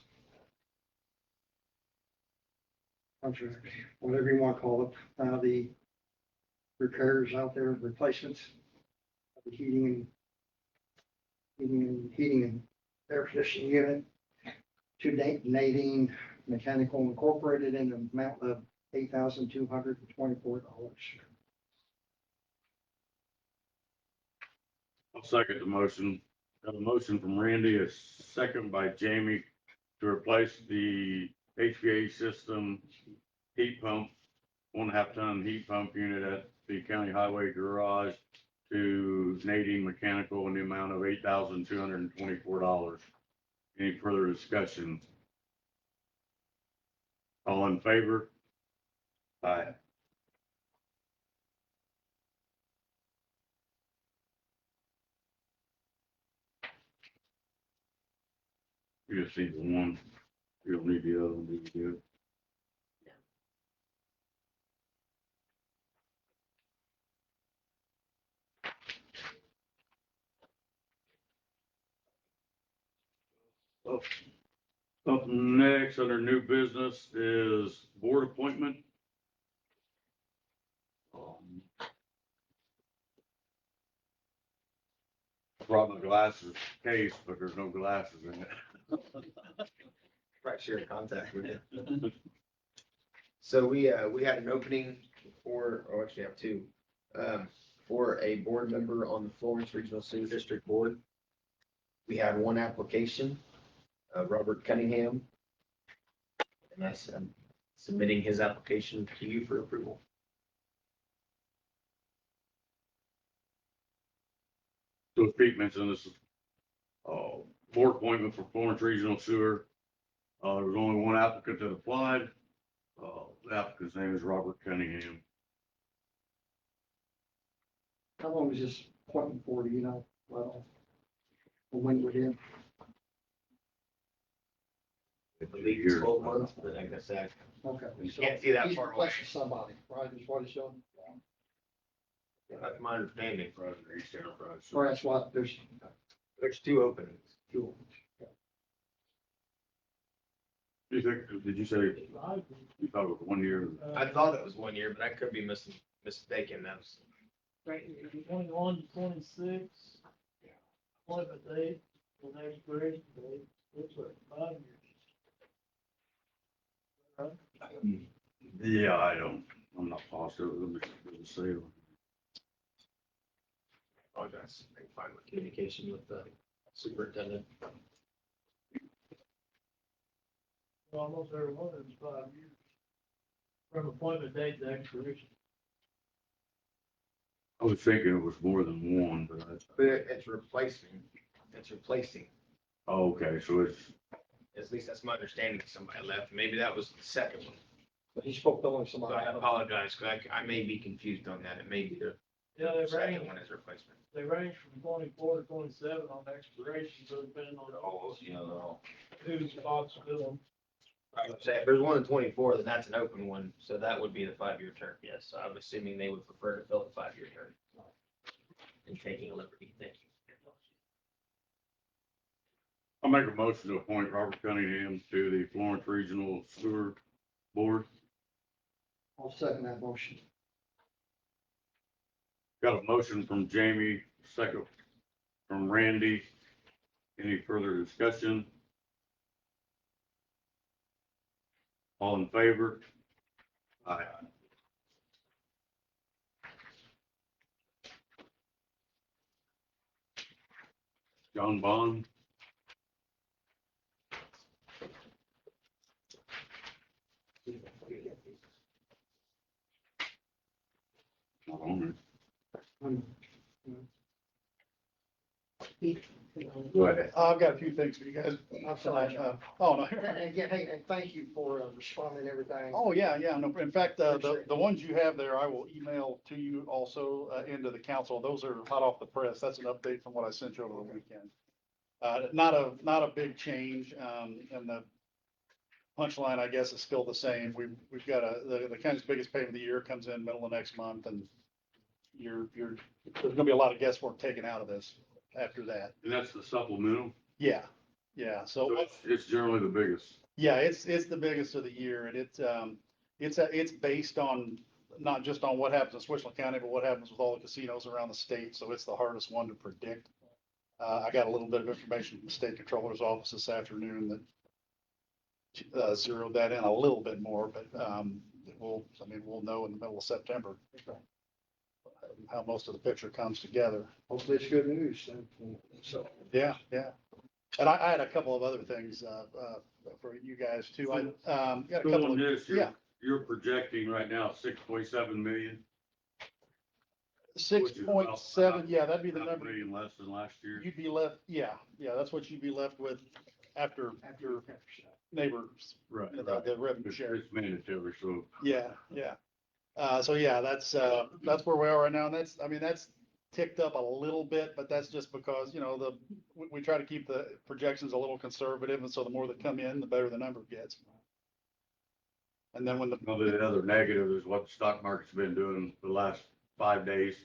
S4: contract, whatever you want to call it, the repairs out there, replacements, of the heating and air conditioning unit to Nadine Mechanical Incorporated in the amount of $8,224.
S1: I'll second the motion. Got a motion from Randy, a second by Jamie to replace the HVAC system heat pump, 1.5 ton heat pump unit at the County Highway Garage to Nadine Mechanical in the amount of $8,224. Any further discussion? All in favor? Aye. You just need the one. You don't need the other one, do you? Up next, under new business is board appointment. I brought my glasses case, but there's no glasses in it.
S9: Right, share contact with it. So we had an opening for, oh, actually I have two, for a board member on the Florence Regional Sewer District Board. We had one application, Robert Cunningham. And that's submitting his application to you for approval.
S1: So as Pete mentioned, this is board appointment for Florence Regional Sewer. There was only one applicant that applied. The applicant's name is Robert Cunningham.
S4: How long is this appointment for, do you know? Well, when would it?
S9: I believe it's 12 months, but like I said,
S4: Okay.
S9: you
S4: so
S9: can't see that
S4: he's
S9: far away.
S4: replacing somebody, right, is what it's showing?
S9: That's my understanding. East Enterprise.
S4: Or that's what,
S9: There's two openings.
S4: two.
S1: Do you think, did you say, you thought it was 1 year?
S9: I thought it was 1 year, but I could be mistaken. That was
S6: Right.
S8: 21 to 26. Appointment date, and expiration date, looks like 5 years.
S1: Yeah, I'm not positive. Let me see.
S9: apologize. I can find my communication with the superintendent.
S8: Almost every one of them is 5 years. From appointment date to expiration.
S1: I was thinking it was more than one, but
S9: But it's replacing. It's replacing.
S1: okay, so it's,
S9: At least that's my understanding. Somebody left. Maybe that was the second one.
S4: But he spoke to only
S9: So
S4: somebody.
S9: I apologize, because I may be confused on that. It may be the
S8: Yeah, they
S9: Second
S8: range,
S9: one is replacement.
S8: they range from 24 to 27 on expiration, so depending on
S7: All, you know, they're all.
S8: who's spots fill them.
S9: I would say if there's one in 24, then that's an open one, so that would be the 5-year term, yes. So I'm assuming they would prefer to fill the 5-year term. And taking a liberty, thank you.
S1: I'll make a motion to appoint Robert Cunningham to the Florence Regional Sewer Board.
S4: I'll second that motion.
S1: Got a motion from Jamie, second from Randy. Any further discussion? All in favor? Aye. John Bond. Not on it. Go ahead.
S11: I've got a few things for you guys.
S4: I'm sorry.
S11: Oh, no.
S4: And yeah, hey, and thank you for responding to everything.
S11: Oh, yeah, yeah. No, in fact, the ones you have there, I will email to you also, into the council. Those are hot off the press. That's an update from what I sent you over the weekend. Not a big change, and the punchline, I guess, is still the same. We've got the county's biggest payment of the year comes in middle of next month, and there's gonna be a lot of guesswork taken out of this after that.
S1: And that's the supplemental.
S11: Yeah, yeah.
S1: So
S11: So,
S1: it's generally the biggest.
S11: yeah, it's the biggest of the year, and it's based on, not just on what happens in Switzerland County, but what happens with all the casinos around the state. So it's the hardest one to predict. I got a little bit of information from the state controller's office this afternoon that zeroed that in a little bit more, but we'll know in the middle of September how most of the picture comes together.
S4: Hopefully it's good news. So,
S11: Yeah, yeah. And I had a couple of other things for you guys too. I got a
S1: So
S11: couple
S1: on
S11: of,
S1: this,
S11: yeah,
S1: you're projecting right now 6.7 million.
S11: 6.7, yeah, that'd be the
S1: About a
S11: number.
S1: million less than last year.
S11: You'd be left, yeah, that's what you'd be left with after your neighbors,
S1: Right.
S11: the revenue share.
S1: It's mandatory, so.
S11: Yeah, yeah. So yeah, that's where we are right now. And that's ticked up a little bit, but that's just because, we try to keep the projections a little conservative. And so the more that come in, the better the number gets. And then when
S1: The other negative is what the stock market's been doing the last 5 days.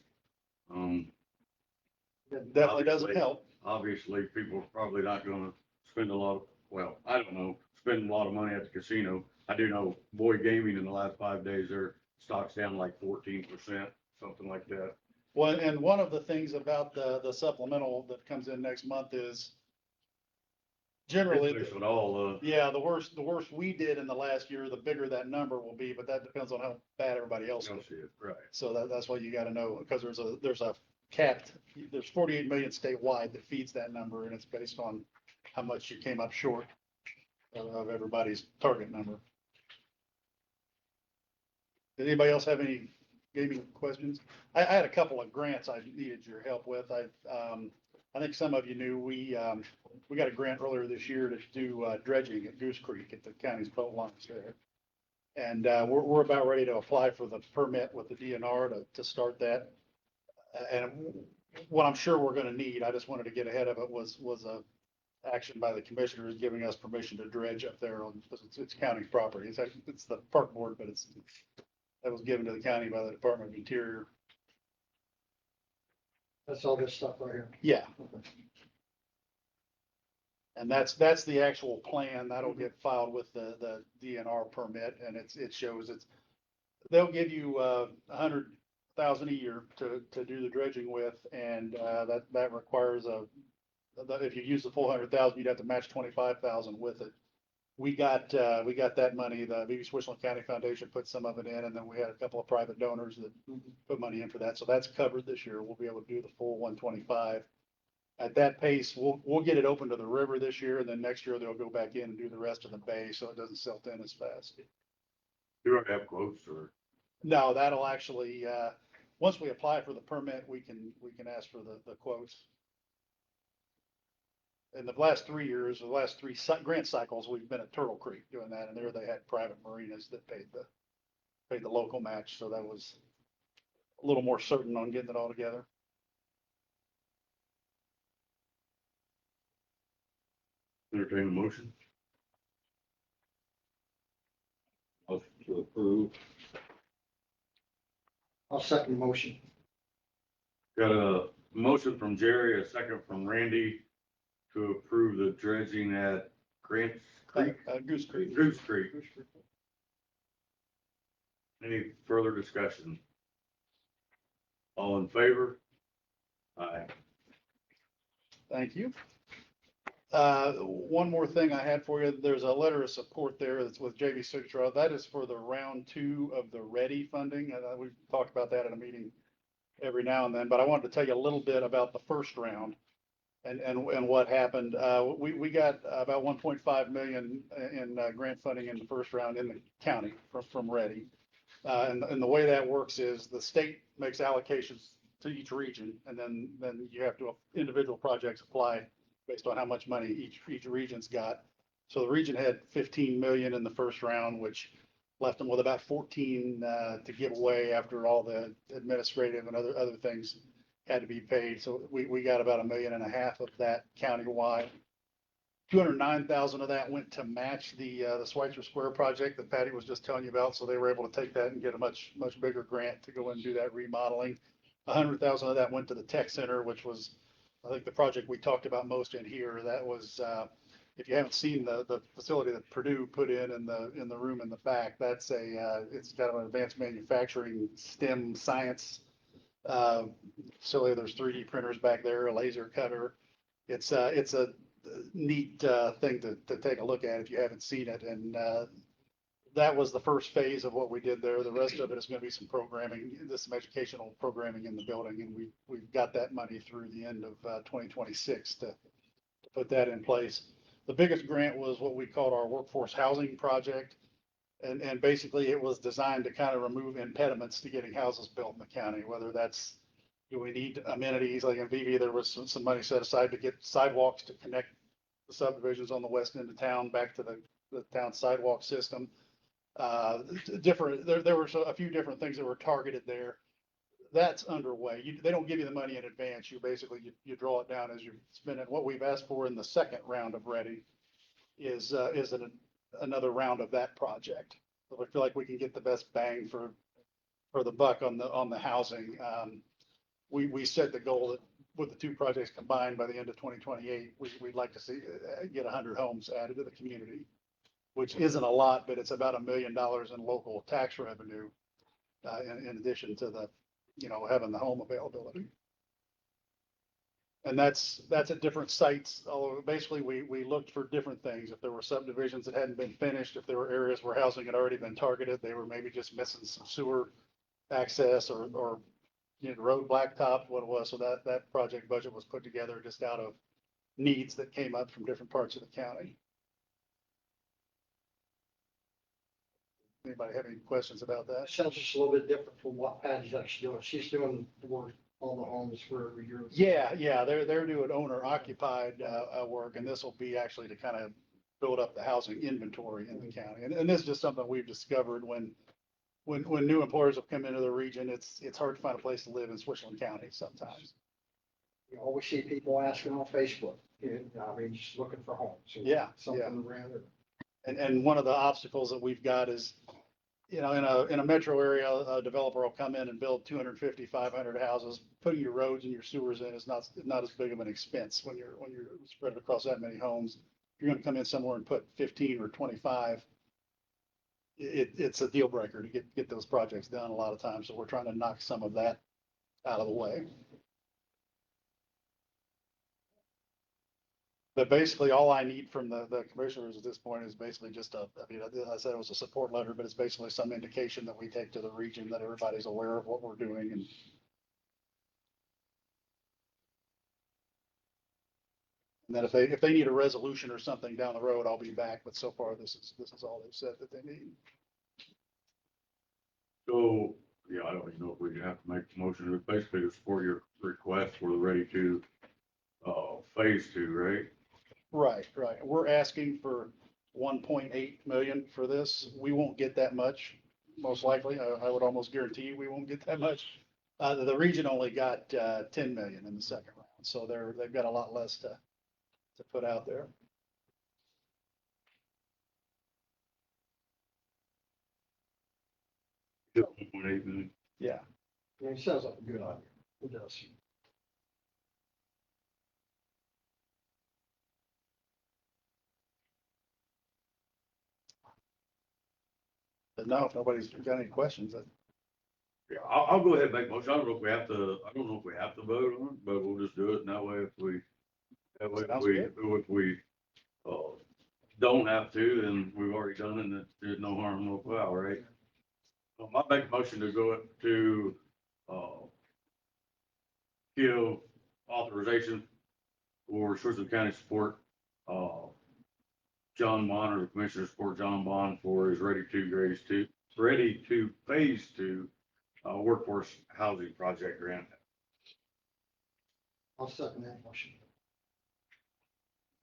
S11: it definitely doesn't help.
S1: Obviously, people are probably not gonna spend a lot of, well, I don't know, spend a lot of money at the casino. I do know Boyd Gaming in the last 5 days, their stock's down like 14%, something like that.
S11: Well, and one of the things about the supplemental that comes in next month is generally,
S1: It's what all,
S11: yeah, the worse we did in the last year, the bigger that number will be, but that depends on how bad everybody else
S1: you'll
S11: did.
S1: see it, right.
S11: So that's what you gotta know, because there's a capped, there's 48 million statewide that feeds that number, and it's based on how much you came up short of everybody's target number. Did anybody else have any gaming questions? I had a couple of grants I needed your help with. I think some of you knew, we got a grant earlier this year to do dredging at Goose Creek at the county's boat launch there. And we're about ready to apply for the permit with the DNR to start that. And what I'm sure we're gonna need, I just wanted to get ahead of it, was a action by the commissioners giving us permission to dredge up there because it's county property. It's the park board, but that was given to the county by the Department of Interior.
S4: that's all this stuff right here.
S11: Yeah. And that's the actual plan. That'll get filed with the DNR permit, and it shows they'll give you 100,000 a year to do the dredging with, and that requires if you use the full 100,000, you'd have to match 25,000 with it. We got that money. The maybe Switzerland County Foundation put some of it in, and then we had a couple of private donors that put money in for that. So that's covered this year. We'll be able to do the full 125. At that pace, we'll get it open to the river this year, and then next year they'll go back in and do the rest of the bay, so it doesn't silt in as fast.
S1: Do I have quotes or?
S11: No, that'll actually, once we apply for the permit, we can ask for the quotes. In the last 3 years, the last three grant cycles, we've been at Turtle Creek doing that, and there they had private marinas that paid the local match, so that was a little more certain on getting it all together.
S1: Entertain a motion.
S7: Motion to approve.
S4: I'll second the motion.
S1: Got a motion from Jerry, a second from Randy to approve the dredging at Grant Creek,
S11: Goose Creek.
S1: Goose Creek. Any further discussion? All in favor? Aye.
S11: Thank you. One more thing I had for you. There's a letter of support there that's with JV signature. That is for the round 2 of the READY funding. And we've talked about that in a meeting every now and then, but I wanted to tell you a little bit about the first round and what happened. We got about 1.5 million in grant funding in the first round in the county from READY. And the way that works is the state makes allocations to each region, and then you have to individual projects apply based on how much money each region's got. So the region had 15 million in the first round, which left them with about 14 to give away after all the administrative and other things had to be paid. So we got about 1.5 million of that countywide. 209,000 of that went to match the Schweitzer Square project that Patty was just telling you about. So they were able to take that and get a much bigger grant to go and do that remodeling. 100,000 of that went to the tech center, which was, I think, the project we talked about most in here. That was, if you haven't seen the facility that Purdue put in the room in the back, that's it's got an advanced manufacturing STEM science facility. There's 3D printers back there, a laser cutter. It's a neat thing to take a look at if you haven't seen it. And that was the first phase of what we did there. The rest of it is going to be some programming, some educational programming in the building. And we've got that money through the end of 2026 to put that in place. The biggest grant was what we called our workforce housing project. And basically it was designed to kind of remove impediments to getting houses built in the county, whether that's, do we need amenities? Like in VV, there was some money set aside to get sidewalks to connect the subdivisions on the west end of town back to the town sidewalk system. There were a few different things that were targeted there. That's underway. They don't give you the money in advance. You basically, you draw it down as you spend it. What we've asked for in the second round of READY is another round of that project. So I feel like we can get the best bang for the buck on the housing. We set the goal that with the two projects combined by the end of 2028, we'd like to see get 100 homes added to the community, which isn't a lot, but it's about $1 million in local tax revenue in addition to the, having the home availability. And that's at different sites. Although basically we looked for different things. If there were subdivisions that hadn't been finished, if there were areas where housing had already been targeted, they were maybe just missing some sewer access or road blacktop, what it was. So that project budget was put together just out of needs that came up from different parts of the county. Anybody have any questions about that?
S4: Sounds just a little bit different from what Patty's actually doing. She's doing the work on the homes for every year.
S11: Yeah, they're doing owner occupied work, and this will be actually to kind of build up the housing inventory in the county. And this is just something we've discovered when new employers have come into the region. It's hard to find a place to live in Switzerland County sometimes.
S4: You always see people asking on Facebook, just looking for homes.
S11: Yeah.
S4: Something around it.
S11: And one of the obstacles that we've got is, in a metro area, a developer will come in and build 250, 500 houses. Putting your roads and your sewers in is not as big of an expense when you're spread across that many homes. If you're going to come in somewhere and put 15 or 25, it's a deal breaker to get those projects done a lot of times. So we're trying to knock some of that out of the way. But basically, all I need from the commissioners at this point is basically just I said it was a support letter, but it's basically some indication that we take to the region that everybody's aware of what we're doing. And then if they need a resolution or something down the road, I'll be back. But so far, this is all they've said that they need.
S1: So, yeah, I don't even know if we have to make the motion. It's basically to support your request for the Ready to phase 2, right?
S11: Right. We're asking for 1.8 million for this. We won't get that much, most likely. I would almost guarantee we won't get that much. The region only got, 10 million in the second round, so they've got a lot less to put out there.
S1: $1.8 million.
S11: Yeah.
S4: I mean, it sounds like a good idea. It does.
S11: But no, if nobody's got any questions,
S1: Yeah, I'll go ahead and make a motion. I don't know if we have to vote on it, but we'll just do it. And that way
S11: Sounds good.
S1: if we, don't have to, then we've already done it and there's no harm, no foul, right? I make a motion to go to, give authorization for Schuylkill County support, John Bond, or the commissioner support John Bond for his ready to phase two, workforce housing project grant.
S4: I'll second that motion.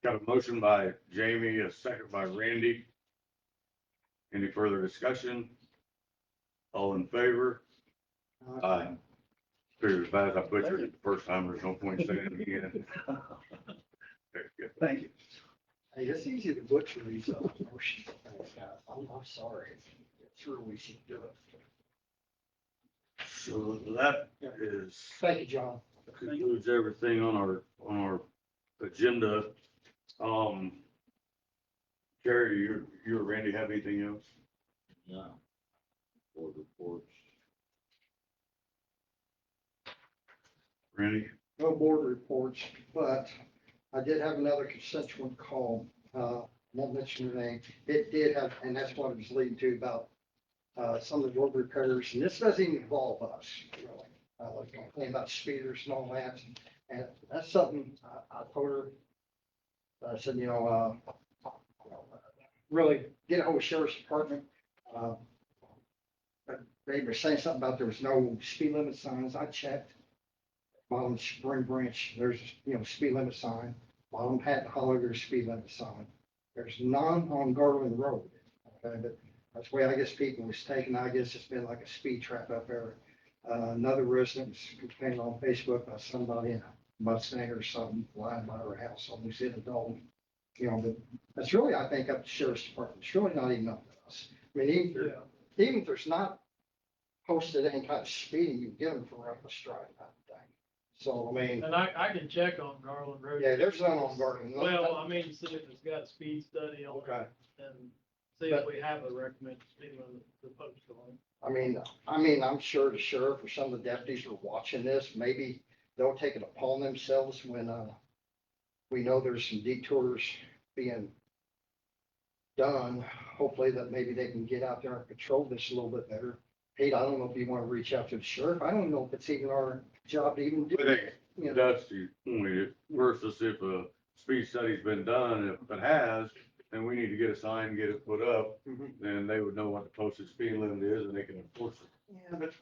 S1: Got a motion by Jamie, a second by Randy. Any further discussion? All in favor? Aye. Figured as bad as I butchered it the first time, there's no point saying it again. Okay, good.
S11: thank you.
S4: Hey, it's easy to butcher these motions. I'm sorry. It's real easy to do it.
S1: So that is,
S4: Thank you, John.
S1: concludes everything on our agenda. Jerry, you or Randy have anything else?
S7: No. Board reports.
S1: Randy?
S4: No board reports, but I did have another constituent call, won't mention her name. It did have, and that's what it was leading to about, some of the road repairs, and this doesn't even involve us, really. Like complaining about speeders and all that, and that's something I told her. I said, really get a hold of sheriff's department. But they were saying something about there was no speed limit signs. I checked. Bottom Spring Branch, there's, speed limit sign. Bottom Hat Hollow, there's speed limit sign. There's none on Garland Road. Okay, but that's the way I guess people was taken. I guess it's been like a speed trap up there. Another resident was complaining on Facebook about somebody in a Mustang or something flying by her house on Lucid Adult. But that's really, I think, up to sheriff's department. It's really not even up to us. I mean, even if there's not posted any kind of speeding, you get them for reckless driving, I think. So, I mean,
S8: And I can check on Garland Road.
S4: yeah, there's none on Garden.
S8: Well, I mean, see if it's got a speed study on
S4: Okay.
S8: it and see if we have a recommended speed limit to post on.
S4: I mean, I'm sure the sheriff or some of the deputies are watching this. Maybe they'll take it upon themselves when, we know there's some detours being done. Hopefully that maybe they can get out there and patrol this a little bit better. Pete, I don't know if you want to reach out to the sheriff. I don't know if it's even our job to even do
S1: I think
S4: it.
S1: that's the point, versus if a speed study's been done, if it has, then we need to get a sign, get it put up,
S4: Mhm.
S1: then they would know what the posted speed limit is and they can enforce it.
S4: Yeah, but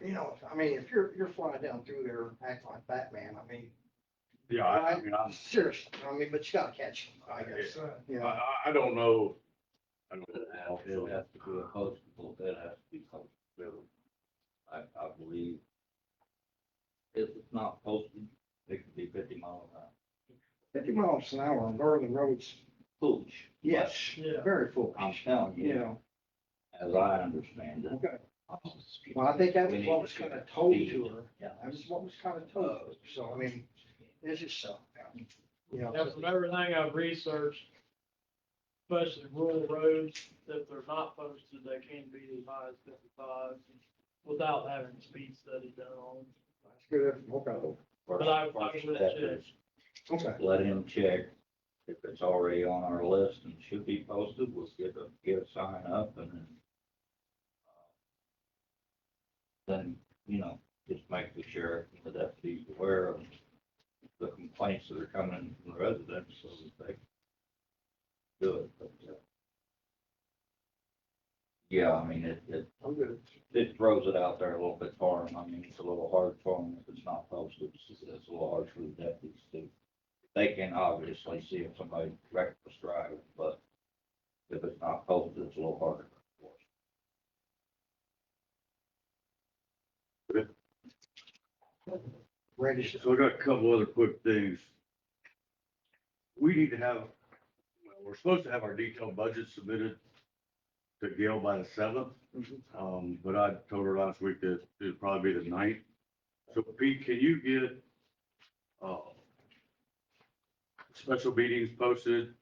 S4: I mean, if you're flying down through there acting like Batman, I mean,
S1: Yeah, I mean,
S4: seriously, but you gotta catch them, I guess.
S1: I don't know. I don't
S7: It
S1: know.
S7: has to be a postable, that has to be postable. I believe. If it's not posted, it could be 50 miles an hour.
S4: 50 miles an hour on Garland roads.
S7: Foolish.
S4: Yes,
S8: Yeah.
S4: very foolish.
S7: I'm telling you, as I understand it.
S4: Okay. Well, I think that
S7: We
S4: was
S7: need
S4: what
S7: to
S4: was kind of
S7: keep
S4: told
S7: speed.
S4: to her.
S7: Yeah.
S4: That was what was kind of told to her. So, I mean, it's just so,
S8: Yeah, from everything I've researched, especially rural roads, if they're not posted, they can be as high as 55 without having a speed study done on them.
S4: That's good. Okay.
S8: But I
S7: First
S8: will
S7: step
S8: check.
S7: is
S4: Okay.
S7: let him check if it's already on our list and should be posted. We'll get a sign up and then, just make the sheriff and the deputies aware of the complaints that are coming from the residents so that they do it. But, yeah, I mean,
S4: I'm good.
S7: it throws it out there a little bit for them. I mean, it's a little hard for them if it's not posted. It's a little hard for the deputies too. They can obviously see if somebody reckless driving, but if it's not posted, it's a little harder. For us.
S4: Randy,
S1: So I got a couple other quick things. We need to have, well, we're supposed to have our detailed budget submitted to Gail by the 7th. But I told her last week that it'd probably be the 9th. So Pete, can you get, special meetings posted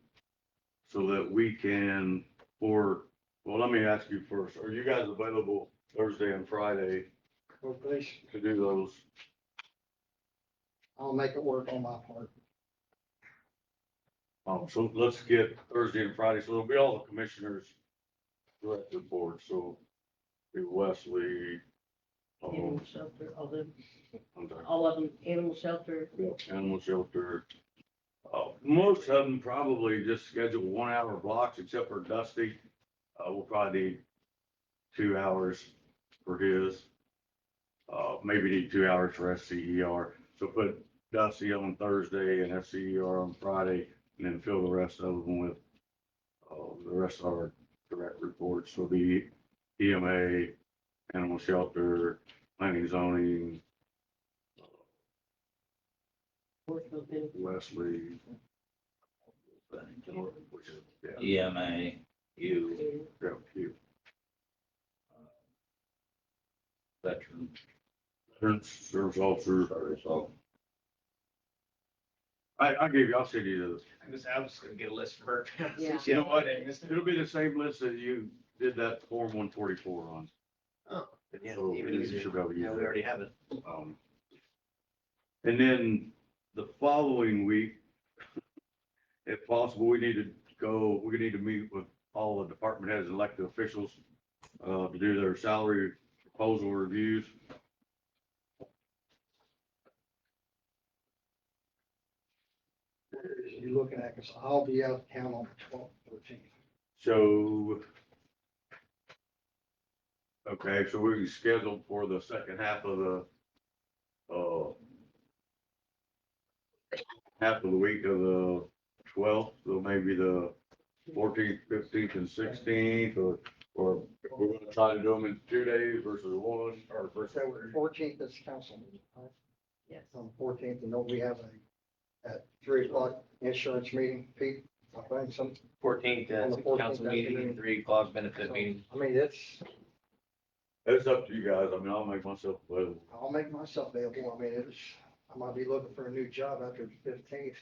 S1: so that we can, well, let me ask you first, are you guys available Thursday and Friday
S4: well, please,
S1: to do those?
S4: I'll make it work on my part.
S1: So let's get Thursday and Friday, so it'll be all the commissioners director board, so be Wesley.
S6: Animal shelter,
S1: I'm sorry,
S6: all of them, animal shelter.
S1: Animal shelter. Most of them probably just schedule 1 hour blocks, except for Dusty. We'll probably need 2 hours for his. Maybe need 2 hours for SCER. So put Dusty on Thursday and SCER on Friday, and then fill the rest of them with, the rest of our direct reports. So the EMA, animal shelter, planning, zoning, Wesley. Which is, yeah,
S7: EMA, you,
S1: yeah, you.
S7: veteran,
S1: Service officer.
S7: so
S1: I gave you, I'll send you
S9: I was just gonna get a list for her.
S6: Yeah.
S9: You know what?
S1: it'll be the same list that you did that Form 144 on.
S9: Oh, yeah,
S1: So
S9: even
S1: you
S9: easier.
S1: should be able to use
S9: Yeah, we
S1: it.
S9: already have it.
S1: And then the following week, if possible, we need to meet with all the department heads and elected officials to do their salary proposal reviews.
S4: You're looking at, because I'll be out of town on the 12th, 13th.
S1: So, okay, so we're scheduled for the second half of the, half of the week of the 12th, so maybe the 14th, 15th, and 16th, or we're gonna try to do them in 2 days versus one, or versus.
S4: So the 14th is council meeting, right?
S6: Yes.
S4: On the 14th, and don't we have at 3 o'clock insurance meeting, Pete? I think some,
S9: 14th,
S4: On the 14th,
S9: council
S4: that's
S9: meeting,
S4: meeting.
S9: 3 o'clock benefit meeting.
S4: I mean,
S1: It's up to you guys. I mean, I'll make myself available.
S4: I'll make myself available. I mean, I might be looking for a new job after the 15th.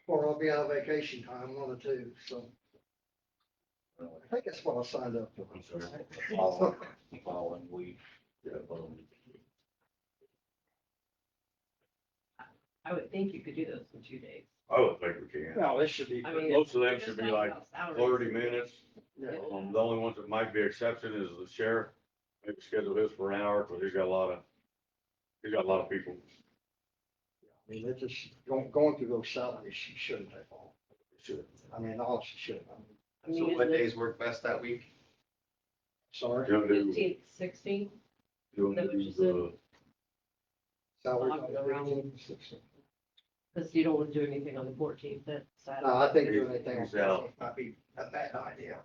S4: Or I'll be out of vacation time, one of the two, so. I think that's what I signed up for.
S1: I'm sorry.
S7: following week.
S1: Yeah,
S6: I would think you could do those in 2 days.
S1: I would think we can.
S4: No, this should be.
S6: I mean,
S1: Most of
S6: we're
S1: them
S6: just
S1: should be
S6: talking
S1: like
S6: about salaries.
S1: 30 minutes.
S4: Yeah.
S1: The only ones that might be exception is the sheriff. Maybe schedule his for an hour, because he's got a lot of people.
S4: I mean, it's just going through those salaries, she shouldn't take long.
S1: Should.
S4: I mean, all she should.
S6: I mean,
S9: So
S6: is
S9: what
S6: it
S9: days work best that week?
S4: Sorry.
S1: You wanna do,
S6: 15th, 16th?
S1: you wanna
S6: That what
S1: do
S6: you said?
S1: the,
S4: Salary.
S6: I'll go around.
S4: 15, 16.
S6: Because you don't want to do anything on the 14th, that's Saturday.
S4: No, I think doing anything on
S1: He's out.
S4: 15th might be a bad idea.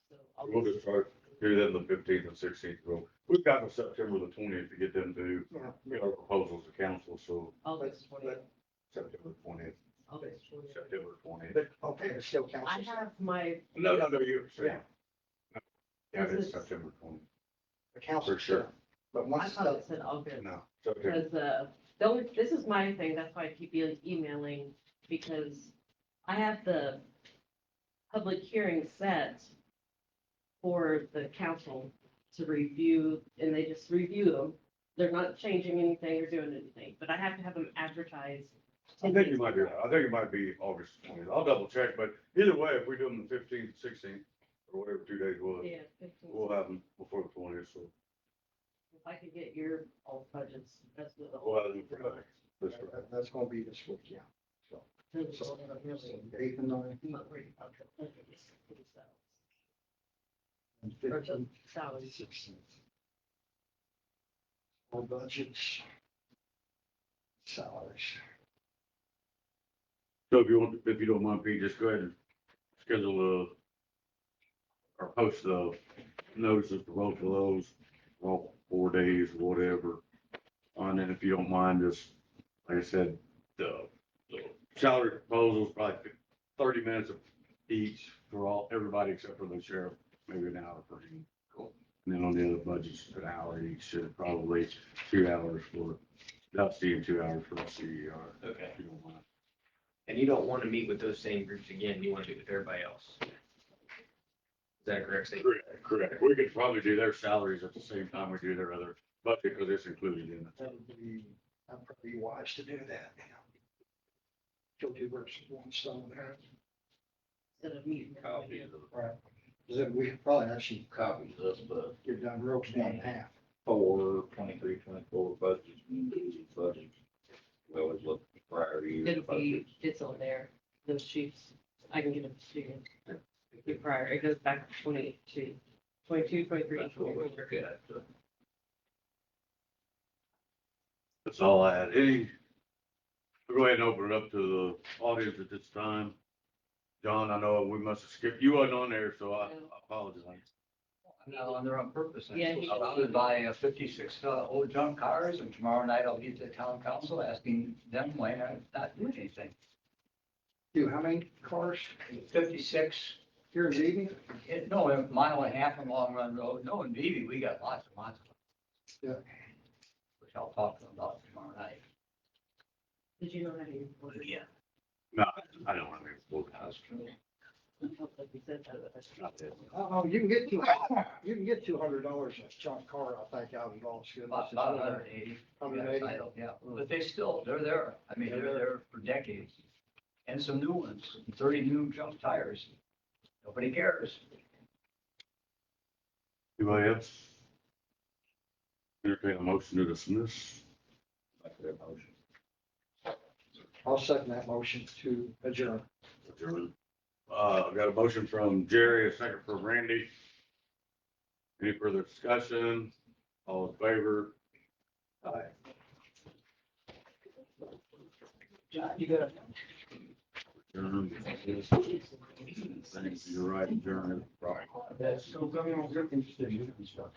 S6: So I'll
S1: we'll just try to do them the 15th and 16th. We've got to September the 20th to get them to
S4: Yeah.
S1: get our proposals to council, so
S6: August 20th.
S1: September 20th,
S6: August 20th.
S1: September 20th.
S4: But, okay, it's still counts.
S6: I have my.
S1: No, you.
S4: Yeah.
S1: Yeah,
S6: This
S1: it's
S6: is-
S1: September 20th.
S4: The council.
S1: For sure.
S4: But
S6: I
S4: once
S6: thought it
S4: it's
S6: said August.
S1: No, September.
S6: Because, the only, this is my thing, that's why I keep emailing, because I have the public hearing set for the council to review, and they just review them. They're not changing anything or doing anything, but I have to have them advertised.
S1: I think you might be right. I think it might be August 20th. I'll double check, but either way, if we do them the 15th, 16th, or whatever 2 days was,
S6: Yeah, 15th.
S1: we'll have them before the 20th, so
S6: If I could get your old budgets, that's what the whole.
S1: we'll have them for this.
S4: that's gonna be this week, yeah. So, 8th and 9th
S6: I'm not worried about the budgets, it's,
S4: and
S6: or the
S4: 15th,
S6: salaries.
S4: 16th. All budgets. Salaries.
S1: So if you don't mind, Pete, just go ahead and schedule or post the notices for both of those. Well, 4 days, whatever. And then if you don't mind, just, like I said, the salary proposals, probably 30 minutes of each for everybody except for the sheriff, maybe an hour for him.
S9: Cool.
S1: And then on the other budgets, an hour each, should probably 2 hours for Dusty and 2 hours for the CER.
S9: Okay.
S1: If you don't mind.
S9: And you don't want to meet with those same groups again, you want to meet with everybody else? Is that a correct statement?
S1: Correct. We could probably do their salaries at the same time we do their other budget, because it's included in it.
S4: That'd probably be wise to do that. Kill two birds with one stone there.
S6: Instead of meeting.
S7: Copies of,
S4: Right. Because then we could probably actually
S7: copies of the
S4: get done real one and a half.
S7: 23, 24 budgets, budgets. We always look at prior year
S6: It'll be,
S7: budgets.
S6: it's on there, those sheets. I can give it to you. The prior, it goes back to 22, 23.
S7: That's what we look at.
S1: That's all I had. We'll go ahead and open it up to the audience at this time. John, I know we must have skipped, you wasn't on there, so I apologize.
S12: I'm not on there on purpose. I'm
S6: Yeah,
S12: supposed
S6: he-
S12: to out and buy 56 old junk cars, and tomorrow night I'll be to the town council asking them why I'm not doing anything.
S4: Do how many cars
S12: 56,
S4: here in Eden?
S12: no, a mile and a half on Long Run Road. No, in Beebe, we got lots and lots of them.
S4: Yeah.
S12: Which I'll talk to them about tomorrow night.
S6: Did you know how to use it?
S12: Yeah.
S1: No, I don't want to.
S12: That's true.
S6: Like you said,
S4: Oh, you can get $200 a junk car, I think, out in Ball's good.
S12: About 180.
S4: 180.
S12: Yeah, but they're there. I mean, they're there for decades. And some new ones, 30 new junk tires. Nobody cares.
S1: Anybody else? Entertain a motion to dismiss.
S7: Make that motion.
S4: I'll second that motion to adjourn.
S1: Adjourn. I got a motion from Jerry, a second from Randy. Any further discussion? All in favor?
S4: Aye.
S12: John, you got a
S1: Adjourn. Thanks, you're right, adjourn. Right.
S12: That's so coming on your constitution and stuff.